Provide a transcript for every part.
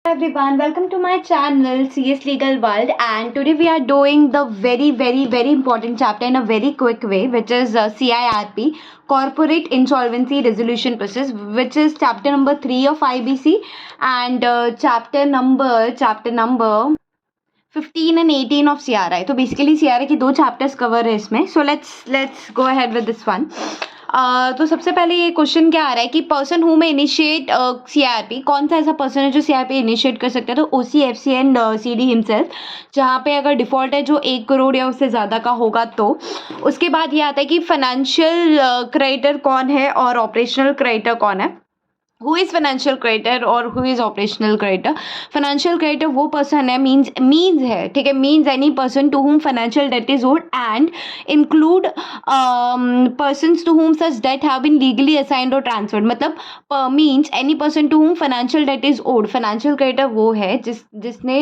Everyone, welcome to my channel CS Legal World, and today we are doing the very important chapter in a very quick way, which is CIRP, Corporate Insolvency Resolution Process, which is chapter number 3 of IBC, and chapter number 15 and 18 of CRI. तो basically CRI की दो chapters cover है इसमें. So let's go ahead with this one. तो सबसे पहले ये question क्या आ रहा है कि पर्सन हु में इनिशिएट CRP, कौन सा ऐसा पर्सन है जो CRP इनिशिएट कर सकता है. तो OC, FC and CD himself, जहाँ पे अगर डिफॉल्ट है जो 1 करोड़ या उससे ज़्यादा का होगा. तो उसके बाद ये आता है कि फाइनेंशियल क्रेडिटर कौन है और ऑपरेशनल क्रेडिटर कौन है. Who is financial creditor और who is operational creditor. Financial creditor वो person है, means है, ठीक है, means any person to whom financial debt is owed and include persons to whom such debt have been legally assigned or transferred. मतलब means any person to whom financial debt is owed. Financial creditor वो है जिसने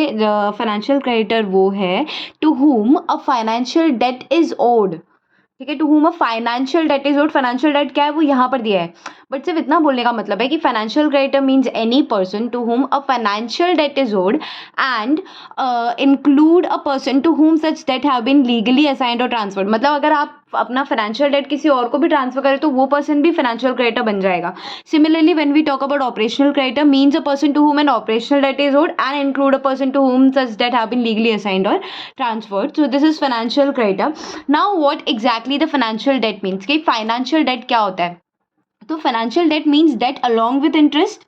financial creditor वो है to whom a financial debt is owed. ठीक है, to whom a financial debt is owed. Financial debt क्या है वो यहाँ पर दिया है, बट सिर्फ इतना बोलने का मतलब है कि financial creditor means any person to whom a financial debt is owed and include a person to whom such debt have been legally assigned और ट्रांसफर्ड. मतलब अगर आप अपना फाइनेंशियल डेट किसी और को भी ट्रांसफर करें तो वो पर्सन भी फाइनेंशियल क्रेडिटर बन जाएगा. Similarly when we talk about operational creditor means a person to whom an operational debt is owed and include a person to whom such debt have been legally assigned और transferred. So this is financial creditor. Now what exactly the financial debt means कि financial debt क्या होता है. तो financial debt means debt along with interest.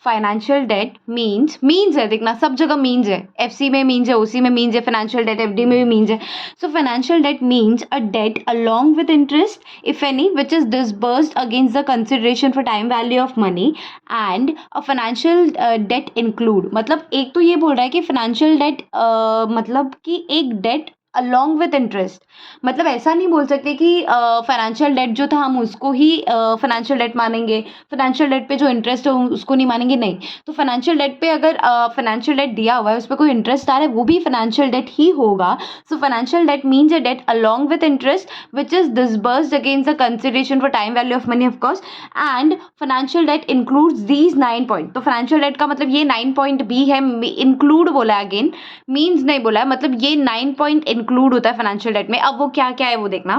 Financial debt means है, देखना सब जगह मीन्स है. FC में मीन्स है, OC में मीन्स है, फाइनेंशियल डेट FD में भी मीन्स है. So financial debt means a debt along with interest if any which is disbursed against the consideration for time value of money and a financial debt include. मतलब एक तो ये बोल रहा है कि फाइनेंशियल डेट मतलब कि एक डेट अलॉन्ग विथ इंटरेस्ट. मतलब ऐसा नहीं बोल सकते कि फाइनेंशियल डेट जो था हम उसको ही फाइनेंशियल डेट मानेंगे, फाइनेंशियल डेट पे जो इंटरेस्ट है उसको नहीं मानेंगे. नहीं, तो फाइनेंशियल डेट पे अगर फाइनेंशियल डेट दिया हुआ है उस पर कोई इंटरेस्ट आ रहा है वो भी फाइनेंशियल डेट ही होगा. So financial debt means a debt along with interest which is disbursed against the consideration for time value of money of course and financial debt includes these 9 point. तो financial debt का मतलब ये 9 point भी है. Include बोला है, again means नहीं बोला है, मतलब ये 9 पॉइंट इंक्लूड होता है फाइनेंशियल डेट में. अब वो क्या क्या है वो देखना.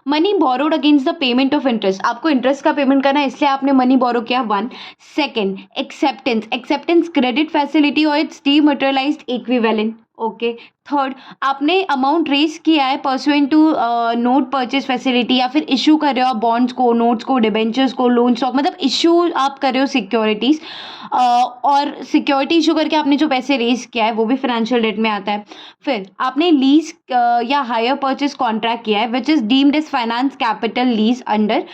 Money borrowed against the payment of interest. आपको इंटरेस्ट का पेमेंट करना है इसलिए आपने मनी बोरो किया. 1. सेकेंड, एक्सेप्टेंस क्रेडिट फैसिलिटी और its dematerialised equivalent. Okay. Third, आपने अमाउंट रेज किया है pursuant to note purchase facility, या फिर इशू कर रहे हो आप बॉन्ड्स को, नोट्स को, डिबेंचर्स को, लोन स्टॉक, मतलब इशू आप कर रहे हो सिक्योरिटीज, और सिक्योरिटी इशू करके आपने जो पैसे रेज किया है वो भी फाइनेंशियल डेट में आता है. फिर आपने लीज या हायर परचेज कॉन्ट्रैक्ट किया है which is deemed as finance capital lease under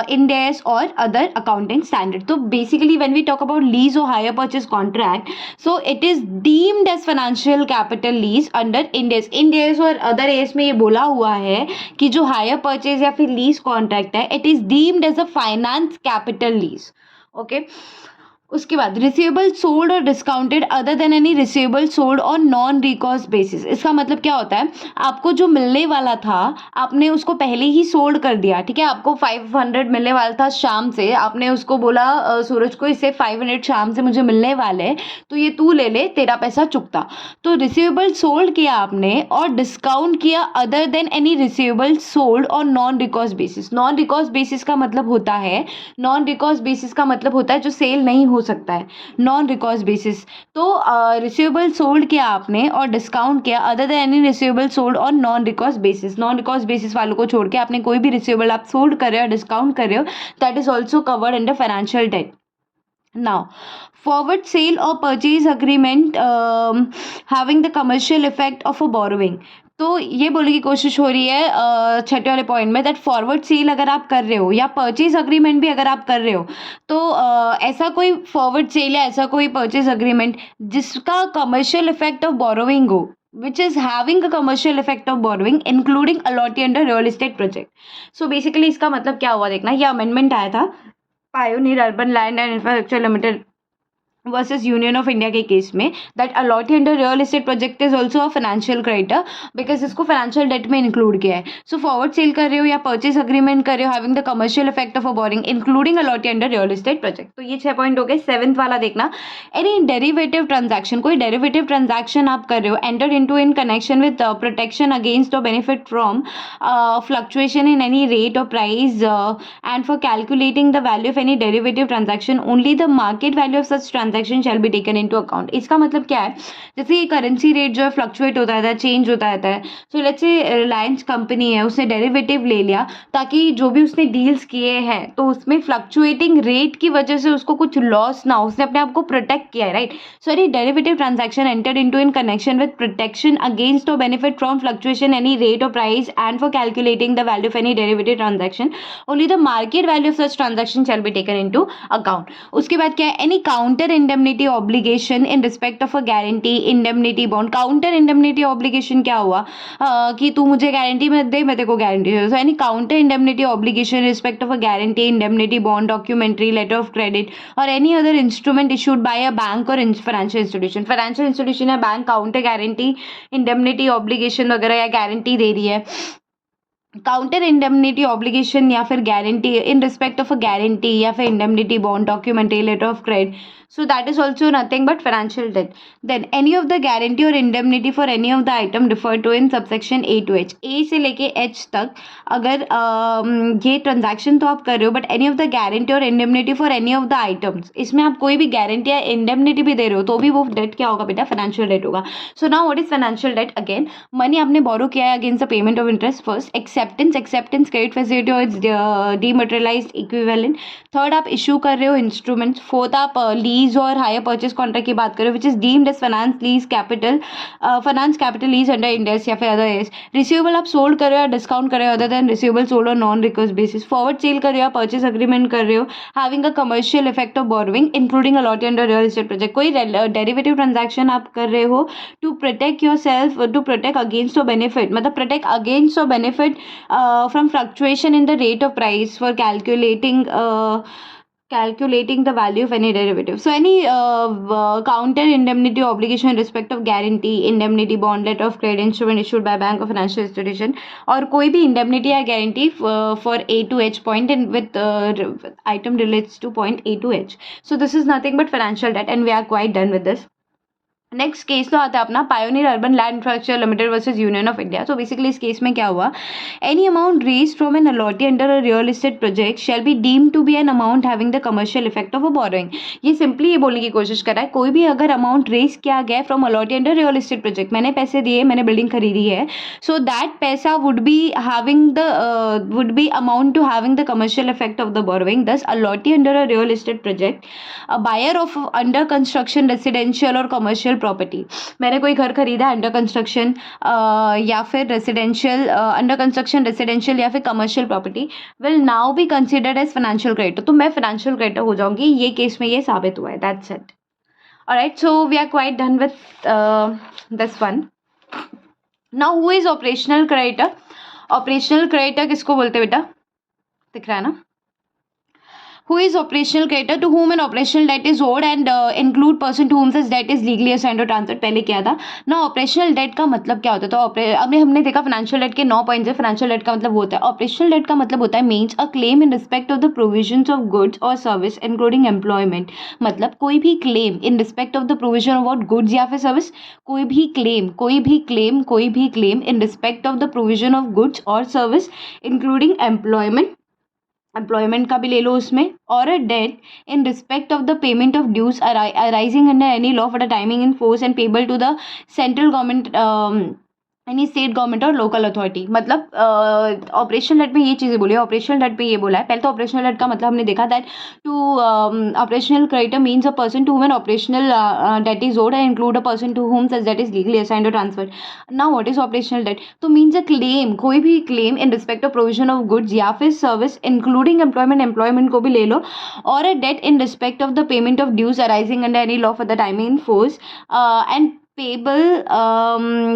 Ind AS और अदर अकाउंटिंग स्टैंडर्ड. तो basically when we talk about lease और hire purchase contract, so it is deemed as financial capital lease under Ind AS और other AS में ये बोला हुआ है कि जो हायर परचेज या फिर लीज कॉन्ट्रैक्ट है it is deemed as a finance capital lease. Okay. उसके बाद receivable sold or discounted other than any receivable sold or non recourse basis. इसका मतलब क्या होता है, आपको जो मिलने वाला था आपने उसको पहले ही सोल्ड कर दिया. ठीक है, आपको 500 मिलने वाला था शाम से, आपने उसको बोला सूरज को इससे 500 शाम से मुझे मिलने वाले, तो ये तू ले ले, तेरा पैसा चुकता. तो रिसीवेबल सोल्ड किया आपने और डिस्काउंट किया other than any receivable sold or non recourse basis. Non recourse basis का मतलब होता है, जो सेल नहीं हो सकता है, नॉन रिकॉर्स बेसिस. तो रिसीवेबल सोल्ड किया आपने और डिस्काउंट किया other than any receivable sold or non recourse basis. Non recourse basis वालों को छोड़ के आपने कोई भी रिसीवेबल आप सोल्ड कर रहे हो, डिस्काउंट कर रहे हो, that is also covered under financial debt. Now, forward sale or purchase agreement having the commercial effect of a borrowing. तो ये बोलने की कोशिश हो रही है छठे वाले पॉइंट में दैट फॉरवर्ड सेल अगर आप कर रहे हो या परचेज अग्रीमेंट भी अगर आप कर रहे हो, तो ऐसा कोई फॉरवर्ड सेल या ऐसा कोई परचेज अग्रीमेंट जिसका कमर्शियल इफेक्ट ऑफ बोरोइंग हो, which is having a commercial effect of borrowing including allotee under real estate project. So basically इसका मतलब क्या हुआ देखना. ये अमेंडमेंट आया था pioneer Urban land and infrastructure Limited versus Union of India के केस में, that allottee under real estate project is also a financial creditor because इसको फाइनेंशियल डेट में इंक्लूड किया है. सो फॉरवर्ड सेल कर रहे हो या परचेज अग्रीमेंट कर रहे हो having the commercial effect of a borrowing including allottee under real estate project. तो ये 6 पॉइंट हो गए. 7th वाला देखना, एनी डेरिवेटिव ट्रांजैक्शन, कोई डेरिवेटिव ट्रांजैक्शन आप कर रहे हो enter into in connection with protection against और benefit from fluctuation in any rate और price and for calculating the value of any derivative transaction only the market value of such transaction shall be taken into account. इसका मतलब क्या है, जैसे ये currency rate जो है फ्लक्चुएट होता रहता है, चेंज होता रहता है. So let's say Reliance company है, उसने डेरिवेटिव ले लिया ताकि जो भी उसने डील्स किए हैं तो उसमें फ्लक्चुएटिंग रेट की वजह से उसको कुछ लॉस ना हो, उसने अपने आप को प्रोटेक्ट किया है, right. So any derivative transaction entered into in connection with protection against और benefit from fluctuation any rate और price and for calculating the value of any derivative transaction only the market value of such transaction shall be taken into account. उसके बाद क्या है, any counter indemnity obligation in respect of a guarantee indemnity bond. Counter indemnity obligation क्या हुआ, कि तू मुझे guarantee में दे, मैं तेरे को गारंटी दे. So any counter indemnity obligation respect of a guarantee indemnity bond documentary letter of credit और any other instrument issued by a bank और फाइनेंशियल इंस्टीट्यूशन. फाइनेंशियल इंस्टीट्यूशन या bank counter guarantee indemnity obligation वगैरह या guarantee दे रही है, counter indemnity obligation या फिर guarantee in respect of a guarantee या फिर indemnity bond documentary letter of credit. So that is also nothing but financial debt. Then any of the guarantee or indemnity for any of the item referred to in subsection A to H. A से लेके H तक अगर ये transaction तो आप कर रहे हो, but any of the guarantee और indemnity for any of the items, इसमें आप कोई भी गारंटी या इंडेमनिटी भी दे रहे हो तो भी वो डेट क्या होगा बेटा, फाइनेंशियल डेट होगा. So now what is financial debt? Again money आपने बोरो किया है against the payment of interest. First acceptance credit facility और इट्स डीमटेरियलाइज्ड इक्विवेलेंट. थर्ड आप इशू कर रहे हो इंस्ट्रूमेंट्स. फोर्थ आप लीज और हायर परचेज कॉन्ट्रैक्ट की बात करें which is deemed as finance lease capital, finance capital lease under Ind AS या फिर अदर एज. रिसीवेबल आप सोल्ड कर रहे हो या डिस्काउंट कर रहे हो other than receivable sold or non recourse basis. Forward sale कर रहे हो, परचेज अग्रीमेंट कर रहे हो having a commercial effect of borrowing including allottee under real estate project. कोई डेरिवेटिव ट्रांजैक्शन आप कर रहे हो to protect yourself, to protect against और बेनिफिट, मतलब प्रोटेक्ट अगेंस्ट और benefit from fluctuation in the rate of price for calculating the value of any derivative. So any counter indemnity obligation in respect of guarantee, indemnity bond, letter of credit, instrument issued by bank or financial institution, और कोई भी indemnity या guarantee for A to H point and with item relates to point A to H. So this is nothing but financial debt and we are quite done with this. Next case तो आता है अपना Pioneer Urban Land Infrastructure Limited versus Union of India. तो basically इस case में क्या हुआ, any amount raise from an allottee under a real estate project shall be deemed to be an amount having the commercial effect of a borrowing. ये simply ये बोलने की कोशिश कर रहा है, कोई भी अगर अमाउंट रेज किया गया from allottee under real estate project, मैंने पैसे दिए, मैंने बिल्डिंग खरीदी है, सो दैट पैसा would be amount to having the commercial effect of the borrowing. Thus allottee under a real estate project a buyer of under construction residential और commercial property. मैंने कोई घर खरीदा अंडर कंस्ट्रक्शन या फिर रेसिडेंशियल, अंडर कंस्ट्रक्शन रेसिडेंशियल या फिर commercial property will now be considered as financial creditor. तो मैं फाइनेंशियल क्रेडिटर हो जाऊंगी. ये केस में ये साबित हुआ है. That's it. Alright, so we are quite done with this one. Now who is operational creditor? Operational creditor किसको बोलते हैं बेटा, दिख रहा है ना? Who is operational creditor? To whom an operational debt is owed and include person to whom such debt is legally assigned or transferred. पहले क्या था ना, ऑपरेशनल डेट का मतलब क्या होता है? तो अभी हमने देखा फाइनेंशियल डेट के 9 पॉइंट्स है. फाइनेंशियल डेट का मतलब होता है, ऑपरेशनल डेट का मतलब होता है means a claim in respect of the provisions of goods और सर्विस इंक्लूडिंग एम्प्लॉयमेंट. मतलब कोई भी claim in respect of the provision of what, goods या फिर सर्विस. कोई भी claim in respect of the provision of goods और service including employment का भी ले लो उसमें, और a debt in respect of the payment of dues arising under any law for the timing in force and payable to the central government any state government or local authority. मतलब operational debt में ये चीज़ें बोली है, operational date पे ये बोला है. पहले तो ऑपरेशनल डेट का मतलब हमने देखा that to operational creditor means a person to when operational debt is owed and include a person to whom such debt is legally assigned और transferred. Now what is operational debt? तो means a claim, कोई भी claim in respect of provision of goods या फिर service including employment को भी ले लो, और a debt in respect of the payment of dues arising under any law for the timing in force and payable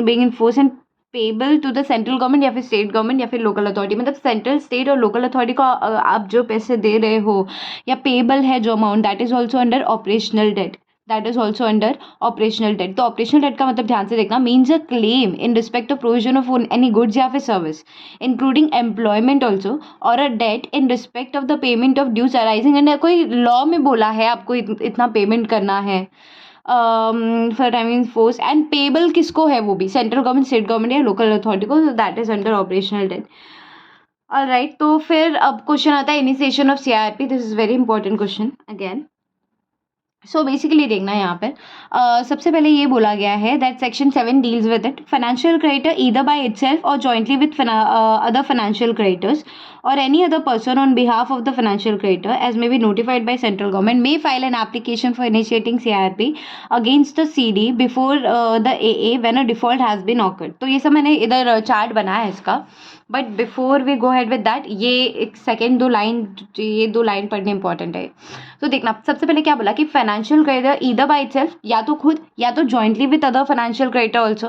being in force and payable to the central government या फिर state government या फिर local authority. मतलब central, state और local authority को आप जो पैसे दे रहे हो या पेबल है जो amount, that is also under operational debt. That is also under operational debt. तो ऑपरेशनल डेट का मतलब ध्यान से देखना, means a claim in respect of provision of any goods या फिर सर्विस इंक्लूडिंग एम्प्लॉयमेंट ऑल्सो, और a debt in respect of the payment of dues arising, and कोई लॉ में बोला है आपको इतना पेमेंट करना है for time force, and payable किसको है, वो भी सेंट्रल गवर्नमेंट, स्टेट गवर्नमेंट या लोकल अथॉरिटी को. That is under operational debt. Alright, तो फिर अब क्वेश्चन आता है initiation of CRP. This is very important question again. So basically देखना है यहाँ पर सबसे पहले ये बोला गया है that section 7 deals with it. Financial creditor either by itself और jointly with other financial creditors or any other person on behalf of the financial creditor as may be notified by central government may file an application for initiating CRP against the CD before the AA when a default has been occurred. तो ये सब मैंने इधर chart बनाया है इसका, but before we go head with that ये एक सेकेंड ये दो लाइन पढ़ने इंपॉर्टेंट है. तो देखना सबसे पहले क्या बोला कि financial creditor either by itself, या तो खुद या तो jointly with other financial creditor also,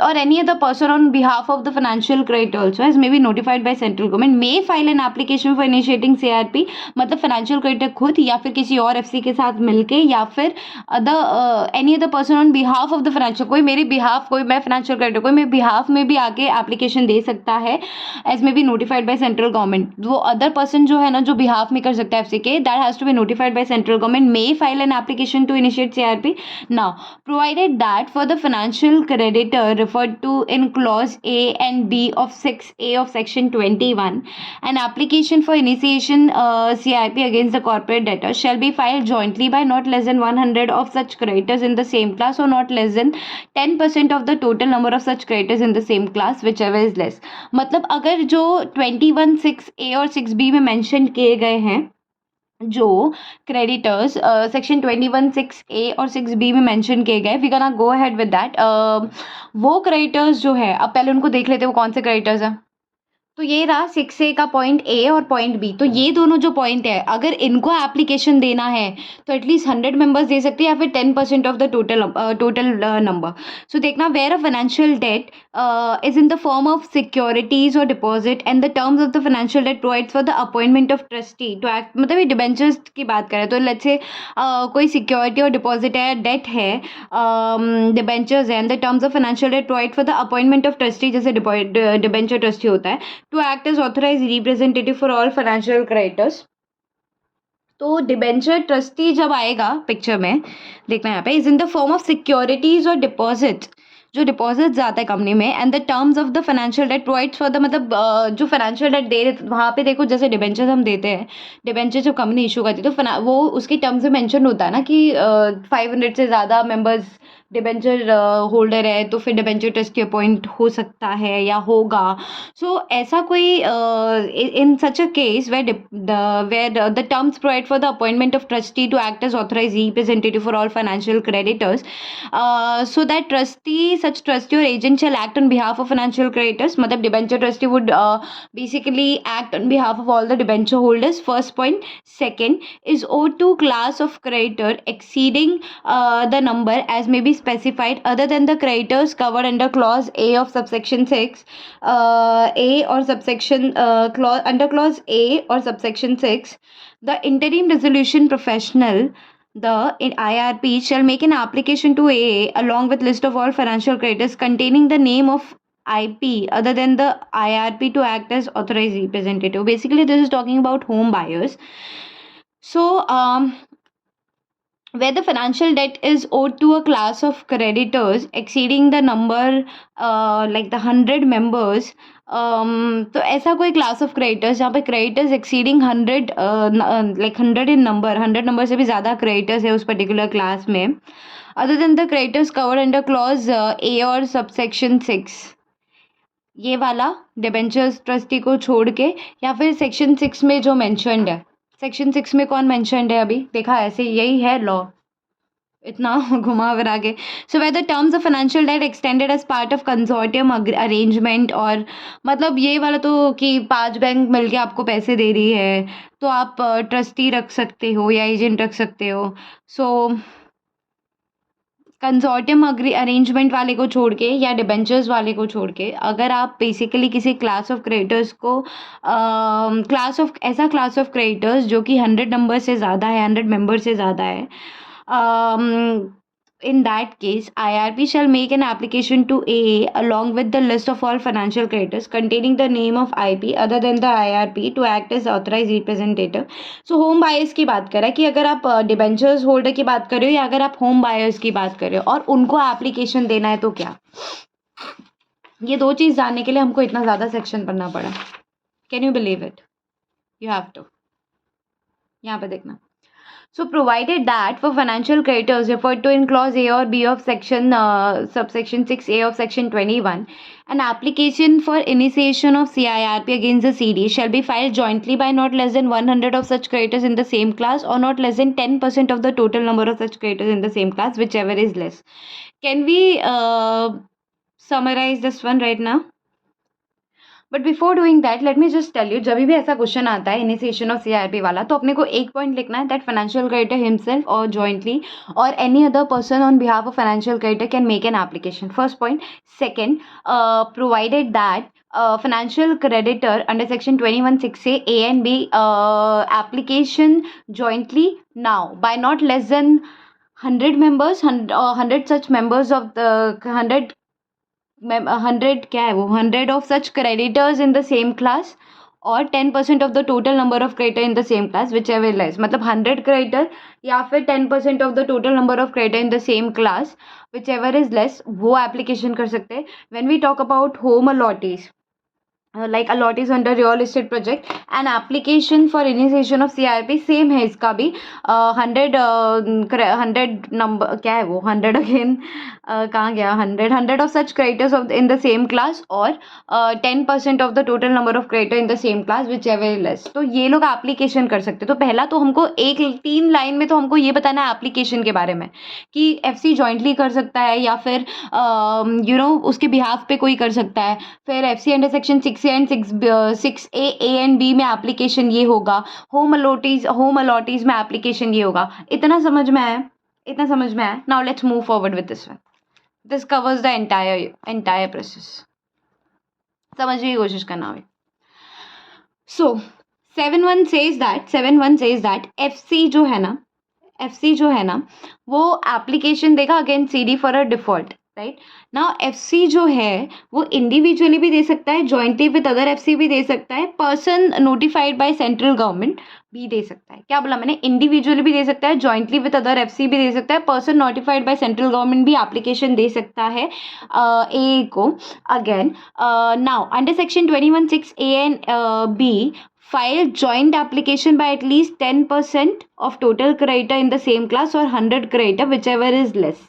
और any other person on behalf of the financial creditor also as may be notified by central government may file an application for initiating CRP. मतलब financial creditor खुद या फिर किसी और FC के साथ मिलके या फिर any other person on behalf of the financial, कोई मेरे बिहाफ, कोई मैं फाइनेंशियल क्रेडिटर कोई मेरे बिहाफ में भी आके एप्लीकेशन दे सकता है as may be notified by central government. वो अदर पर्सन जो है ना जो बिहाफ में कर सकता है एफसी के, that has to be notified by central government may file an application to initiate CRP. Now provided that for the financial creditor referred to in clause A and B of 6A of section 21, an application for initiation CIP against the corporate debtor shall be filed jointly by not less than 100 of such creditors in the same class or not less than 10% of the total number of such creditors in the same class whichever is less. मतलब अगर जो 21 6A और 6B में mention किए गए हैं जो creditors section 21 6A और 6B में मेंशन किए गए, we can go ahead with that. वो क्रेडिटर्स जो है, अब पहले उनको देख लेते हैं वो कौन से क्रेडिटर्स हैं. तो ये रहा 6A का पॉइंट A और पॉइंट B. तो ये दोनों जो पॉइंट है अगर इनको एप्लीकेशन देना है तो एटलीस्ट 100 मेंबर्स दे सकते हैं या फिर 10% of the total number. So देखना where a financial debt is in the form of securities और deposit and the terms of the financial debt provides for the appointment of trustee to act. मतलब ये debentures की बात करें तो let's say कोई security और डिपॉजिट है, डेट है, डिबेंचर्स है, and the terms of financial date provide for the appointment of trustee, जैसे डिबेंचर ट्रस्टी होता है, to act as authorized representative for all financial creditors. तो डिबेंचर ट्रस्टी जब आएगा पिक्चर में, देखना यहाँ पे, is in the form of securities और डिपॉजिट, जो डिपॉजिट जाता है कंपनी में, and the terms of the financial debt provides for the, मतलब जो फाइनेंशियल डेट दे रहे वहाँ पे देखो जैसे डिबेंचर हम देते हैं, डिबेंचर जब कंपनी इशू करती है तो वो उसके टर्म्स में मेंशन होता है ना कि 500 से ज़्यादा मेंबर्स डिबेंचर होल्डर है तो फिर डिबेंचर ट्रस्टी अपॉइंट हो सकता है या होगा. सो ऐसा कोई in such a case where the terms provide for the appointment of trustee to act as authorise representative for all financial creditors, so that trustee such trustee or agent shall act on behalf of financial creditors. मतलब debenture trustee would basically act on behalf of all the debenture holders. First point. Second is owed to class of creditor exceeding the number as may be specified other than the creditors covered under clause A of subsection 6 A or subsection under clause A or subsection 6. The interim resolution professional, the IRP, shall make an application to AA along with list of all financial creditors containing the name of IP other than the IRP to act as authorized representative. Basically, this is talking about home buyers. So, where the financial debt is owed to a class of creditors exceeding the number like the 100 members, तो ऐसा कोई class of creditors जहाँ पे creditors exceeding 100 like 100 in number, 100 number से भी ज़्यादा creditors है उस पर्टिकुलर क्लास में, other than the creditors covered under clause A और सबसेक्शन 6, ये वाला डिबेंचर्स ट्रस्टी को छोड़ के, या फिर सेक्शन 6 में जो मैंशनड है. सेक्शन 6 में कौन मैंशनड है अभी देखा, ऐसे यही है लॉ, इतना घुमा फिरा के. So where the terms of financial debt extended as part of consortium arrangement, और मतलब ये वाला तो कि 5 बैंक मिलके आपको पैसे दे रही है तो आप ट्रस्टी रख सकते हो या एजेंट रख सकते हो. सो कंसोर्टियम अरेंजमेंट वाले को छोड़ के या डिबेंचर्स वाले को छोड़ के अगर आप बेसिकली किसी क्लास ऑफ क्रेडिटर्स को ऐसा क्लास ऑफ क्रेडिटर्स जो कि 100 नंबर से ज़्यादा है, 100 मेंबर से ज़्यादा है, In that case, IRP shall make an application to AA along with the list of all financial creditors containing the name of IP other than the IRP to act as authorized representative. So home buyers की बात कर रहा है कि अगर आप debentures holder की बात कर रहे हो या अगर आप होम बायर्स की बात कर रहे हो और उनको एप्लीकेशन देना है तो क्या, ये दो चीज़ जानने के लिए हमको इतना ज़्यादा सेक्शन पढ़ना पड़ा. Can you believe it? You have to. यहाँ पे देखना. So provided that for financial creditors referred to in clause A or B of section subsection 6A of section 21, an application for initiation of CIRP against the CD shall be filed jointly by not less than 100 of such creditors in the same class or not less than 10% of the total number of such creditors in the same class, whichever is less. Can we summarize this one right now? But before doing that let me just tell you, जब भी ऐसा question आता है initiation of CRP वाला, तो अपने को एक पॉइंट लिखना है दैट फाइनेंशियल क्रेडिटर हिमसेल्फ और जॉइंटली और any other person on behalf of financial creditor can make an application. First point. Second, provided that financial creditor under section 21(6)(a) A and B application jointly now by not less than 100 members, 100 such members of the 100 क्या है वो 100 of such creditors in the same class or 10% of the total number of creditor in the same class whichever less. मतलब 100 creditor या फिर 10% of the total number of creditor in the same class whichever is less, वो application कर सकते हैं. When we talk about home allottees like allottees under real estate project, an application for initiation of CRP same है इसका भी 100 number क्या है वो 100 अगेन कहाँ गया 100 of such creditors of in the same class और 10% of the total number of creditor in the same class whichever less. तो ये लोग एप्लीकेशन कर सकते. तो पहला तो हमको 3 लाइन में तो हमको ये बताना है एप्लीकेशन के बारे में कि FC जॉइंटली कर सकता है या फिर उसके बिहाफ पे कोई कर सकता है. फिर FC under section 6 and 6A A and B में एप्लीकेशन ये होगा. होम अलॉटीज में एप्लीकेशन ये होगा. इतना समझ में आया? इतना समझ में आया? Now let's move forward with this one. This covers the entire process. समझने की कोशिश करना है. सो 7(1) says that FC जो है ना वो एप्लीकेशन देगा against CD for a default. Right now FC जो है वो इंडिविजुअली भी दे सकता है, जॉइंटली विद अदर FC भी दे सकता है, person notified by central government भी दे सकता है. क्या बोला मैंने? इंडिविजुअली भी दे सकता है, जॉइंटली विद अदर FC भी दे सकता है, person notified by central government भी एप्लीकेशन दे सकता है A को. Again now under section 21(6)A and B file joint application by at least 10% of total creditor in the same class or 100 creditor whichever is less.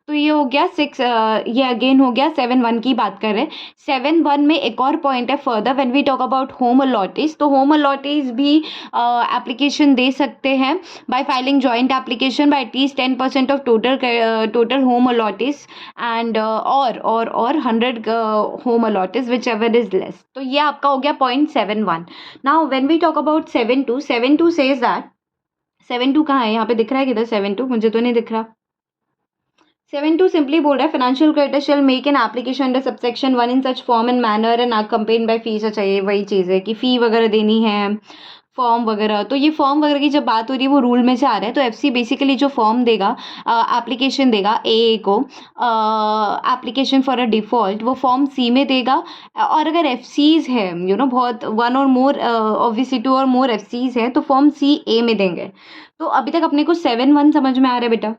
तो ये हो गया 6. ये अगेन हो गया 7(1) की बात कर रहे हैं. 7(1) में एक और पॉइंट है further when we talk about home allottees. तो होम अलॉटीज भी एप्लीकेशन दे सकते हैं by filing joint application by at least 10% of total home allottees and or 100 home allottees whichever is less. तो ये आपका हो गया point 7(1). Now when we talk about 7(2) says that 7(2) कहाँ है? यहाँ पे दिख रहा है किधर 7(2)? मुझे तो नहीं दिख रहा. 7(2) सिंपली बोल रहा है financial creditor shall make an application under subsection 1 in such form and manner and accompanied by fees. अच्छा ये वही चीज़ है कि फ़ी वगैरह देनी है, फॉर्म वगैरह. तो ये फॉर्म वगैरह की जब बात हो रही है वो रूल में से आ रहा है. तो FC बेसिकली जो फॉर्म देगा एप्लीकेशन देगा AA को एप्लीकेशन फॉर अ डिफ़ॉल्ट, वो फॉर्म C में देगा. और अगर FCs है बहुत 1 और मोर ऑब्वियसली 2 और मोर FCs है तो फॉर्म C A में देंगे. तो अभी तक अपने को 7(1) समझ में आ रहा है बेटा?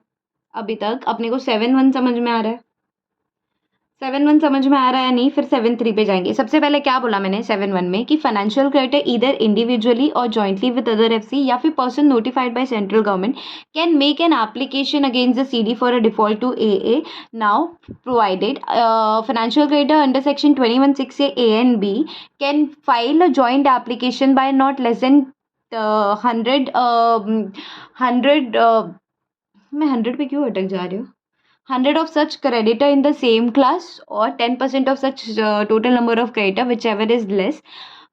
अभी तक अपने को 7(1) समझ में आ रहा है? 7(1) समझ में आ रहा है नहीं? फिर 7(3) पे जाएंगे. सबसे पहले क्या बोला मैंने 7(1) में कि फाइनेंशियल क्रेडिटर ईदर इंडिविजुअली और जॉइंटली विद अदर FC या फिर person notified by central government can make an application against the CD for a default to AA. Now provided financial creditor under section 21(6)(a) A and B can file a joint application by not less than 100 मैं 100 पे क्यों अटक जा रही हूँ? 100 of such creditor in the same class or 10% of such total number of creditor whichever is less.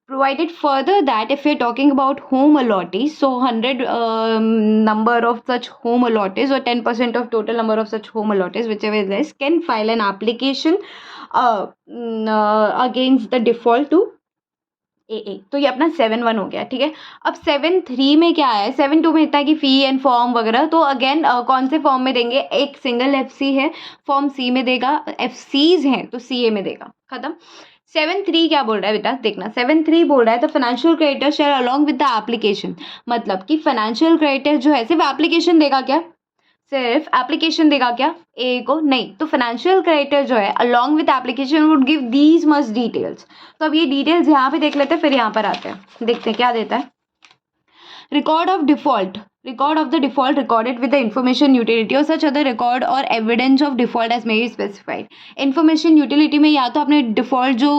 Provided further that if we're talking about home allottees, so 100 number of such home allottees or 10% of total number of such home allottees whichever is less can file an application against the default to ए, तो ये अपना 7-1 हो गया, ठीक है। अब 7-3 में क्या है, 7-2 में इतना है कि फी एंड फॉर्म वगैरह, तो अगेन कौन से फॉर्म में देंगे, एक सिंगल एफसी है, फॉर्म सी में देगा, एफसीज हैं तो सीए में देगा, खत्म। 7-3 क्या बोल रहा है बेटा, देखना 7-3 बोल रहा है, तो financial creditor share along with the application, मतलब कि फाइनेंशियल क्रेडिटर जो है सिर्फ एप्लीकेशन देगा क्या, सिर्फ एप्लीकेशन देगा क्या ए को, नहीं, तो फाइनेंशियल क्रेडिटर जो है along with application would give these much details. तो अब ये डिटेल्स यहाँ पे देख लेते हैं, फिर यहाँ पर आते हैं, देखते हैं क्या देता है। record of default, record of the default recorded with the information utility or such other record or evidence of default as may be specified। information utility में या तो आपने default जो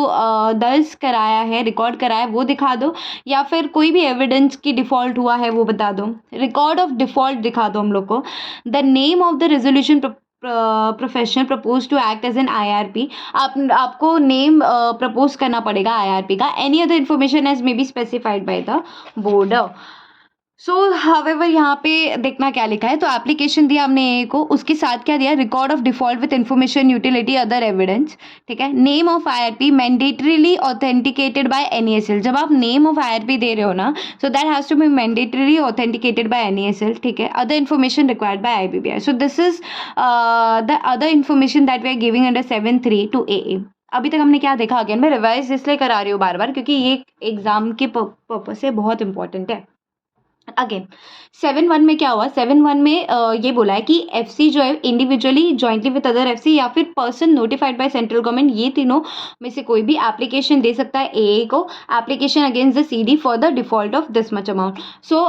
दर्ज कराया है, रिकॉर्ड कराया है वो दिखा दो, या फिर कोई भी एविडेंस की डिफ़ॉल्ट हुआ है वो बता दो। रिकॉर्ड ऑफ डिफ़ॉल्ट दिखा दो हम लोग को। The name of the resolution professional propose to act as an IRP, आपको नेम प्रपोज करना पड़ेगा IRP का। Any other information as may be specified by the board. So however यहाँ पे देखना क्या लिखा है, तो एप्लीकेशन दिया हमने ए को, उसके साथ क्या दिया, record of default with information utility other evidence, ठीक है। Name of IRP mandatorily authenticated by NASL, जब आप नेम ऑफ IRP दे रहे हो ना, so that has to be mandatorily authenticated by NASL, ठीक है। Other information required by IBBI, so this is the other information that we are giving under 7-3 to AA। अभी तक हमने क्या देखा, अगेन मैं रिवाइज इसलिए करा रही हूँ बार बार क्योंकि ये एग्जाम के पर्पज से बहुत इंपॉर्टेंट है। अगेन 7-1 में क्या हुआ, 7-1 में ये बोला है कि एफसी जो है individually, jointly with other FC या फिर person notified by central government, ये तीनों में से कोई भी एप्लीकेशन दे सकता है ए को, application against the CD for the default of this much amount. So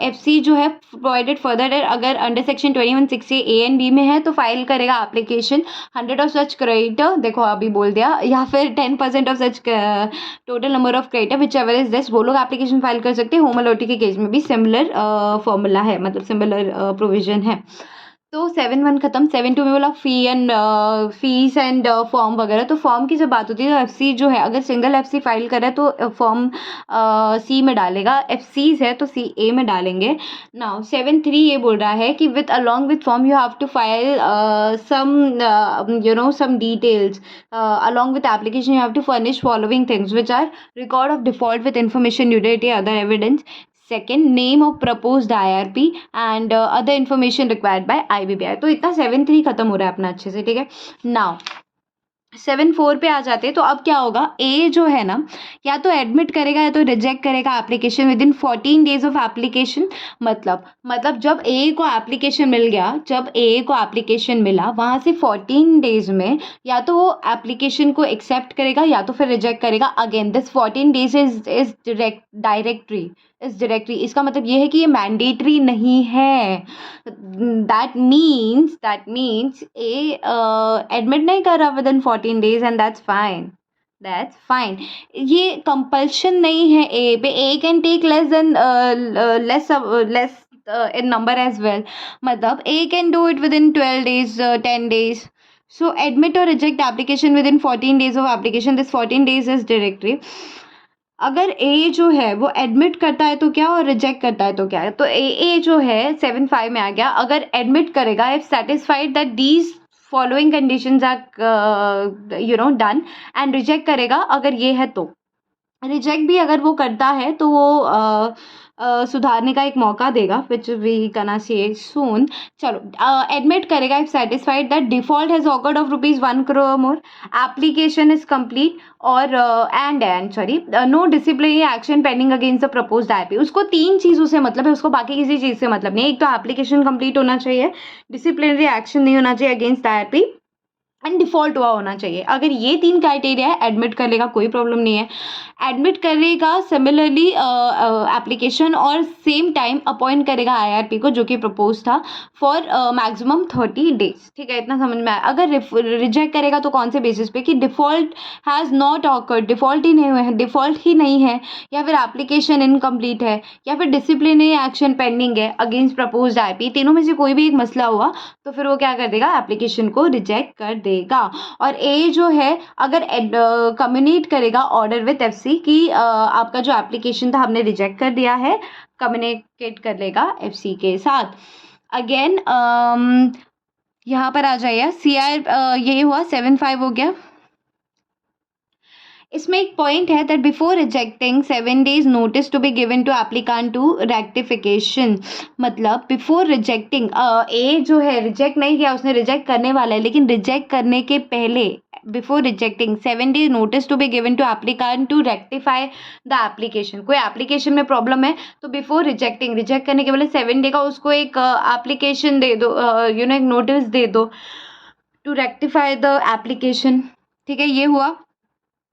FC जो है प्रोवाइडेड फर्दर अगर under section 2160 A and B में है तो फाइल करेगा एप्लीकेशन 100 ऑफ सच क्रेडिटर, देखो अभी बोल दिया, या फिर 10% of such total number of creditor which ever is this, वो लोग एप्लीकेशन फाइल कर सकते हैं। होम अलॉटी के केस में भी सिमिलर फॉर्मूला है, मतलब सिमिलर प्रोविजन है। तो 7-1 खत्म। 7-2 में बोला फीस एंड फॉर्म वगैरह, तो फॉर्म की जब बात होती है तो एफसी जो है अगर सिंगल एफसी फाइल करे तो फॉर्म सी में डालेगा, एफसीज है तो CA में डालेंगे। नाउ 7-3 ये बोल रहा है कि with along with form you have to file some details along with application you have to furnish following things which are record of default with information utility other evidence, second name of proposed IRP and other information required by IBBI। तो इतना 7-3 खत्म हो रहा है अपना अच्छे से, ठीक है। नाउ 7-4 पे आ जाते हैं, तो अब क्या होगा, ए जो है ना या तो एडमिट करेगा या तो रिजेक्ट करेगा application with in 14 days of application. मतलब जब ए को एप्लीकेशन मिल गया, जब ए को एप्लीकेशन मिला वहाँ से 14 डेज में या तो वो एप्लीकेशन को एक्सेप्ट करेगा या तो फिर रिजेक्ट करेगा। Again this 14 days is directory, इसका मतलब ये है कि ये मैंडेटरी नहीं है। दैट मीन्स ए एडमिट नहीं कर रहा within 14 days and that's fine. ये कंपल्शन नहीं है ए पे, A can take less in number as well, मतलब A can do it within 12 days, 10 days. So admit or reject application within 14 days of application. This 14 days is directory. अगर A जो है वो admit करता है तो क्या और रिजेक्ट करता है तो क्या है, तो A जो है 7-5 में आ गया। अगर एडमिट करेगा if satisfied that these following conditions are done, and reject करेगा अगर ये है तो। रिजेक्ट भी अगर वो करता है तो वो सुधारने का एक मौका देगा, विच वी कैन सी सून। चलो एडमिट करेगा if satisfied that default has occurred of ₹1 crore more, application is complete और no disciplinary action pending against the proposed IRP। उसको 3 चीज़ों से मतलब है, उसको बाकी किसी चीज़ से मतलब नहीं। एक तो एप्लीकेशन कंप्लीट होना चाहिए, डिसिप्लिनरी एक्शन नहीं होना चाहिए अगेंस्ट IRP, एंड डिफ़ॉल्ट हुआ होना चाहिए। अगर ये 3 क्राइटेरिया है एडमिट कर लेगा, कोई प्रॉब्लम नहीं है। एडमिट करेगा सिमिलरली एप्लीकेशन और सेम टाइम अपॉइंट करेगा IRP को जो कि प्रपोज था फॉर मैक्सिमम 30 डेज, ठीक है, इतना समझ में आया। अगर रिजेक्ट करेगा तो कौन से बेसिस पे कि default has not occurred, default ही नहीं हुआ है, डिफ़ॉल्ट ही नहीं है, या फिर एप्लीकेशन इनकम्प्लीट है, या फिर डिसिप्लिनरी एक्शन पेंडिंग है अगेंस्ट प्रपोज्ड IRP, तीनों में से कोई भी एक मसला हुआ तो फिर वो क्या कर देगा, एप्लीकेशन को रिजेक्ट कर देगा। और ए जो है अगर कम्युनिकेट करेगा ऑर्डर विद FC कि आपका जो एप्लीकेशन था हमने रिजेक्ट कर दिया है, कम्युनिकेट कर लेगा FC के साथ। अगेन यहाँ पर आ जाइए CR, ये हुआ 7-5 हो गया। इसमें एक पॉइंट है that before rejecting 7 days notice to be given to applicant to rectification. मतलब बिफोर रिजेक्टिंग, ए जो है रिजेक्ट नहीं किया, उसने रिजेक्ट करने वाला है, लेकिन रिजेक्ट करने के पहले before rejecting 7 days notice to be given to applicant to rectify the application. कोई एप्लीकेशन में प्रॉब्लम है तो बिफोर रिजेक्टिंग, रिजेक्ट करने के पहले 7 day का उसको एक एप्लीकेशन दे दो, एक नोटिस दे दो टू रेक्टिफाई द एप्लीकेशन। ठीक है, ये हुआ।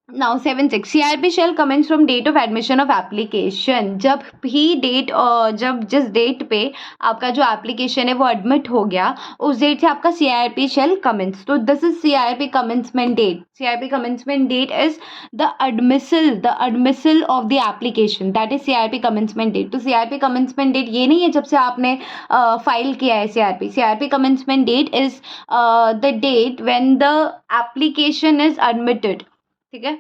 Now 7(6) CRP shall commence from date of admission of application। जब भी डेट, जब जिस डेट पे आपका जो एप्लीकेशन है वो एडमिट हो गया, उस डेट से आपका CRP shall commence। तो this is CRP commencement date। CRP commencement date is the admissal of the application, that is CRP commencement date। तो CRP commencement date ये नहीं है जब से आपने फाइल किया है CRP। CRP commencement date is the date when the application is admitted। ठीक है,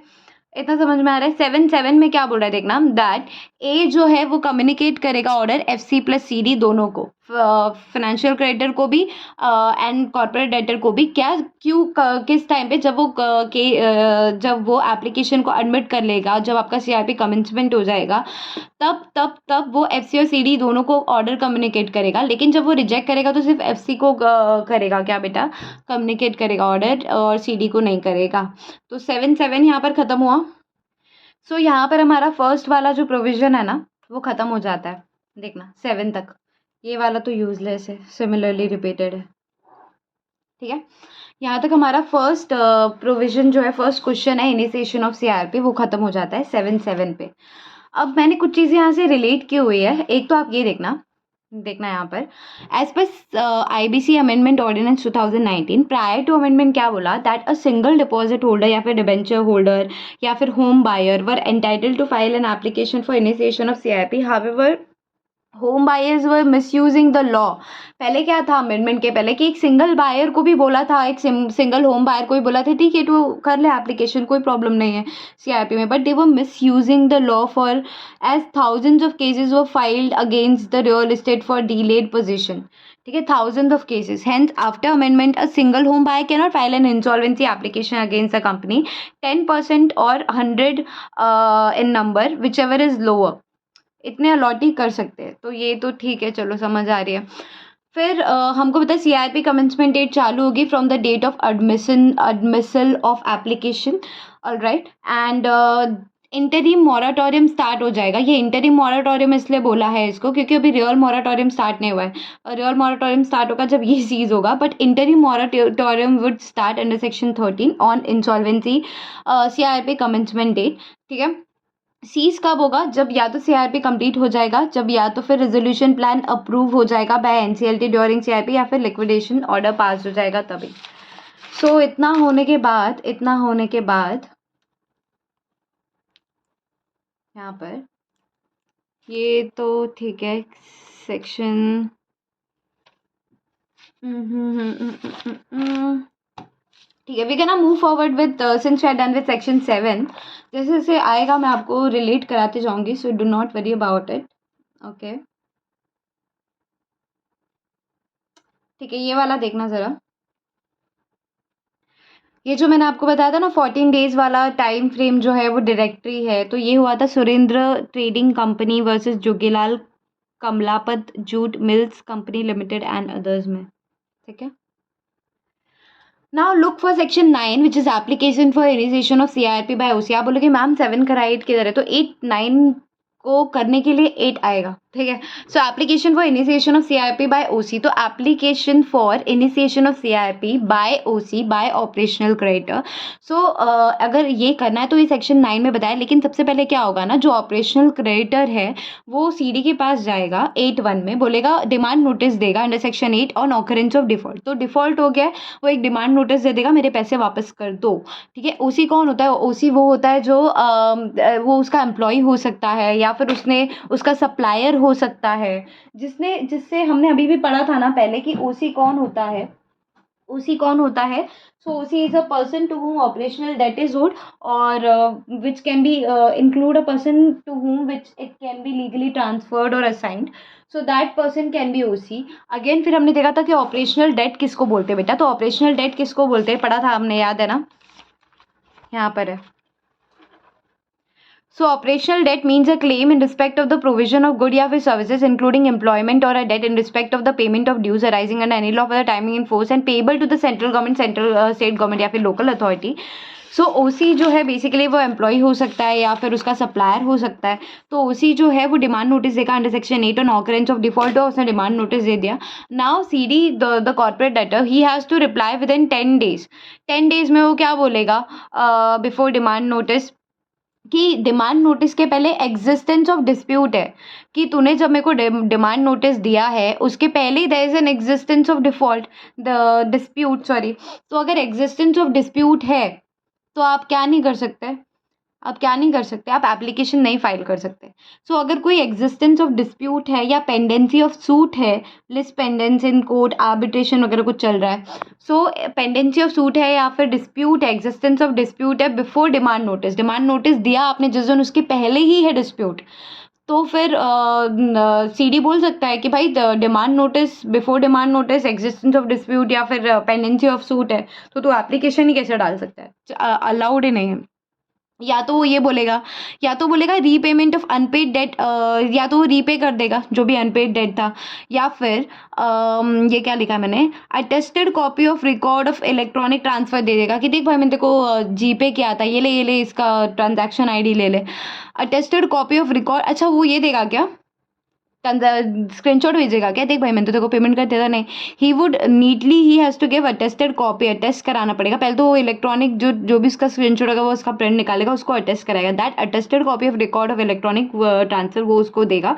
इतना समझ में आ रहा है। 7(7) में क्या बोल रहा है देखना, दैट ए जो है वो कम्युनिकेट करेगा ऑर्डर FC प्लस CD दोनों को, फाइनेंशियल क्रेडिटर को भी एंड कॉर्पोरेट डेटर को भी। क्या, क्यों, किस टाइम पे, जब वो जब वो एप्लीकेशन को एडमिट कर लेगा, जब आपका CRP कमेंसमेंट हो जाएगा, तब वो FC और CD दोनों को ऑर्डर कम्युनिकेट करेगा। लेकिन जब वो रिजेक्ट करेगा तो सिर्फ FC को करेगा, क्या बेटा, कम्युनिकेट करेगा ऑर्डर, और CD को नहीं करेगा। तो 7(7) यहाँ पर ख़त्म हुआ। सो यहाँ पर हमारा फर्स्ट वाला जो प्रोविज़न है ना वो ख़त्म हो जाता है। देखना 7 तक, ये वाला तो यूजलेस है, सिमिलरली रिपीटेड है। ठीक है, यहाँ तक हमारा फर्स्ट प्रोविज़न जो है, फर्स्ट क्वेश्चन है इनिशिएशन ऑफ CRP, वो ख़त्म हो जाता है 7(7) पे। अब मैंने कुछ चीज़ें यहाँ से रिलेट की हुई है। एक तो आप ये देखना यहाँ पर, एज पर IBC amendment ordinance 2019, prior to amendment क्या बोला, that a single deposit holder या फिर डिबेंचर होल्डर या फिर home buyer were entitled to file an application for initiation of CRP। However home buyers were misusing the law. पहले क्या था amendment के पहले, कि एक सिंगल बायर को भी बोला था, एक सिंगल होम बायर को भी बोला था ठीक है तो कर ले एप्लीकेशन, कोई प्रॉब्लम नहीं है CRP में, but they were misusing the law for as thousands of cases were filed against the real estate for delayed possession. ठीक है, thousand of cases. Hence after amendment a single home buyer cannot file an insolvency application against the company 10% और 100 in number whichever is lower, इतने allot ही कर सकते हैं। तो ये तो ठीक है, चलो समझ आ रही है। फिर हमको पता है CRP कमेंसमेंट डेट चालू होगी from the date of admission of application, alright, and interim moratorium start हो जाएगा। ये इंटरिम मॉराटोरियम इसलिए बोला है इसको क्योंकि अभी रियल मॉराटोरियम स्टार्ट नहीं हुआ है, और रियल मॉराटोरियम स्टार्ट होगा जब ये सीज होगा, but interim moratorium would start under section 13 on insolvency CRP commencement date. ठीक है, सीज कब होगा, जब या तो CRP कंप्लीट हो जाएगा, जब या तो फिर रेजोल्यूशन प्लान अप्रूव हो जाएगा बाय NCLT ड्यूरिंग CRP, या फिर लिक्विडेशन ऑर्डर पास हो जाएगा तभी। सो इतना होने के बाद यहाँ पर ये तो ठीक है, सेक्शन ठीक है, we can move forward with since we are done with section 7। जैसे जैसे आएगा मैं आपको रिलेट कराते जाऊंगी, so do not worry about it. Okay, ठीक है, ये वाला देखना ज़रा। ये जो मैंने आपको बताया था ना 14 डेज वाला टाइम फ्रेम जो है वो डायरेक्टरी है, तो ये हुआ था Surendra trading company versus Jogilal Kamlapat jute mills company limited and others में। ठीक है, now look for section 9 which is application for initiation of CRP by OC। आप बोलोगे मैम 7 का राइट किधर है, तो 8 9 को करने के लिए 8 आएगा। ठीक है, so application for initiation of CRP by OC, तो application for initiation of CRP by OC by operational creditor. So अगर ये करना है तो ये सेक्शन 9 में बताया, लेकिन सबसे पहले क्या होगा ना, जो ऑपरेशनल क्रेडिटर है वो CD के पास जाएगा 8(1) में, बोलेगा डिमांड नोटिस देगा under section 8 on occurrence of default. तो डिफॉल्ट हो गया, वो एक डिमांड नोटिस दे देगा मेरे पैसे वापस कर दो। ठीक है, OC कौन होता है, OC वो होता है जो वो उसका एम्प्लॉय हो सकता है या फिर उसका सप्लायर हो सकता है, जिससे हमने अभी भी पढ़ा था ना पहले कि OC कौन होता है। So OC is a person to whom operational debt is owed, or which can be include a person to whom which it can be legally transferred or assigned. So that person can be OC. Again फिर हमने देखा था कि operational date किसको बोलते हैं बेटा, तो ऑपरेशनल डेट किसको बोलते हैं पढ़ा था हमने, याद है ना, यहाँ पर है So operational debt means a claim in respect of the provision of good या फिर services including employment or a debt in respect of the payment of dues arising under any law for the timing in force and payable to the central government, state government या फिर local authority. सो ओसी जो है basically वो employ हो सकता है या फिर उसका सप्लायर हो सकता है. तो ओसी जो है वो डिमांड नोटिस देगा under section 8 on occurrence of default. हो उसने डिमांड नोटिस दे दिया. Now CD the corporate debtor he has to reply within 10 days. 10 days में वो क्या बोलेगा बिफोर डिमांड नोटिस कि डिमांड नोटिस के पहले एग्जिस्टेंस ऑफ डिस्प्यूट है कि तूने जब मेरे को डिमांड नोटिस दिया है उसके पहले there is an existence of default the dispute sorry. तो अगर एग्जिस्टेंस ऑफ डिस्प्यूट है तो आप क्या नहीं कर सकते, आप एप्लीकेशन नहीं फाइल कर सकते. सो अगर कोई एग्जिस्टेंस ऑफ डिस्प्यूट है या पेंडेंसी ऑफ सूट है, list pendens in court arbitration वगैरह कुछ चल रहा है. सो पेंडेंसी ऑफ सूट है या फिर डिस्प्यूट है, एग्जिस्टेंस ऑफ डिस्प्यूट है बिफोर डिमांड नोटिस दिया आपने जिस दिन उसके पहले ही है डिस्प्यूट. तो फिर सीडी बोल सकता है कि भाई demand notice before demand notice existence of dispute या फिर पेंडेंसी ऑफ सूट है तो तू एप्लीकेशन ही कैसे डाल सकता है, अलाउड ही नहीं है. या तो वो ये बोलेगा रीपेमेंट ऑफ अनपेड डेट, या तो वो रीपे कर देगा जो भी अनपेड डेट था. या फिर ये क्या लिखा है मैंने, attested copy of record of electronic transfer दे देगा कि देख भाई मैंने तेरे को जीपे किया था, ये ले इसका ट्रांजैक्शन आईडी ले ले. अटेस्टेड कॉपी ऑफ रिकॉर्ड, अच्छा वो ये देगा क्या, स्क्रीनशॉट भेजेगा क्या, देख भाई मैंने तो तेरे को पेमेंट कर दिया था. नहीं, he would needly he has to give attested copy, attest कराना पड़ेगा. पहले तो वो इलेक्ट्रॉनिक जो भी उसका स्क्रीनशॉट होगा वो उसका प्रिंट निकालेगा, उसको अटेस्ट कराएगा. That attested copy of record of electronic transfer वो उसको देगा.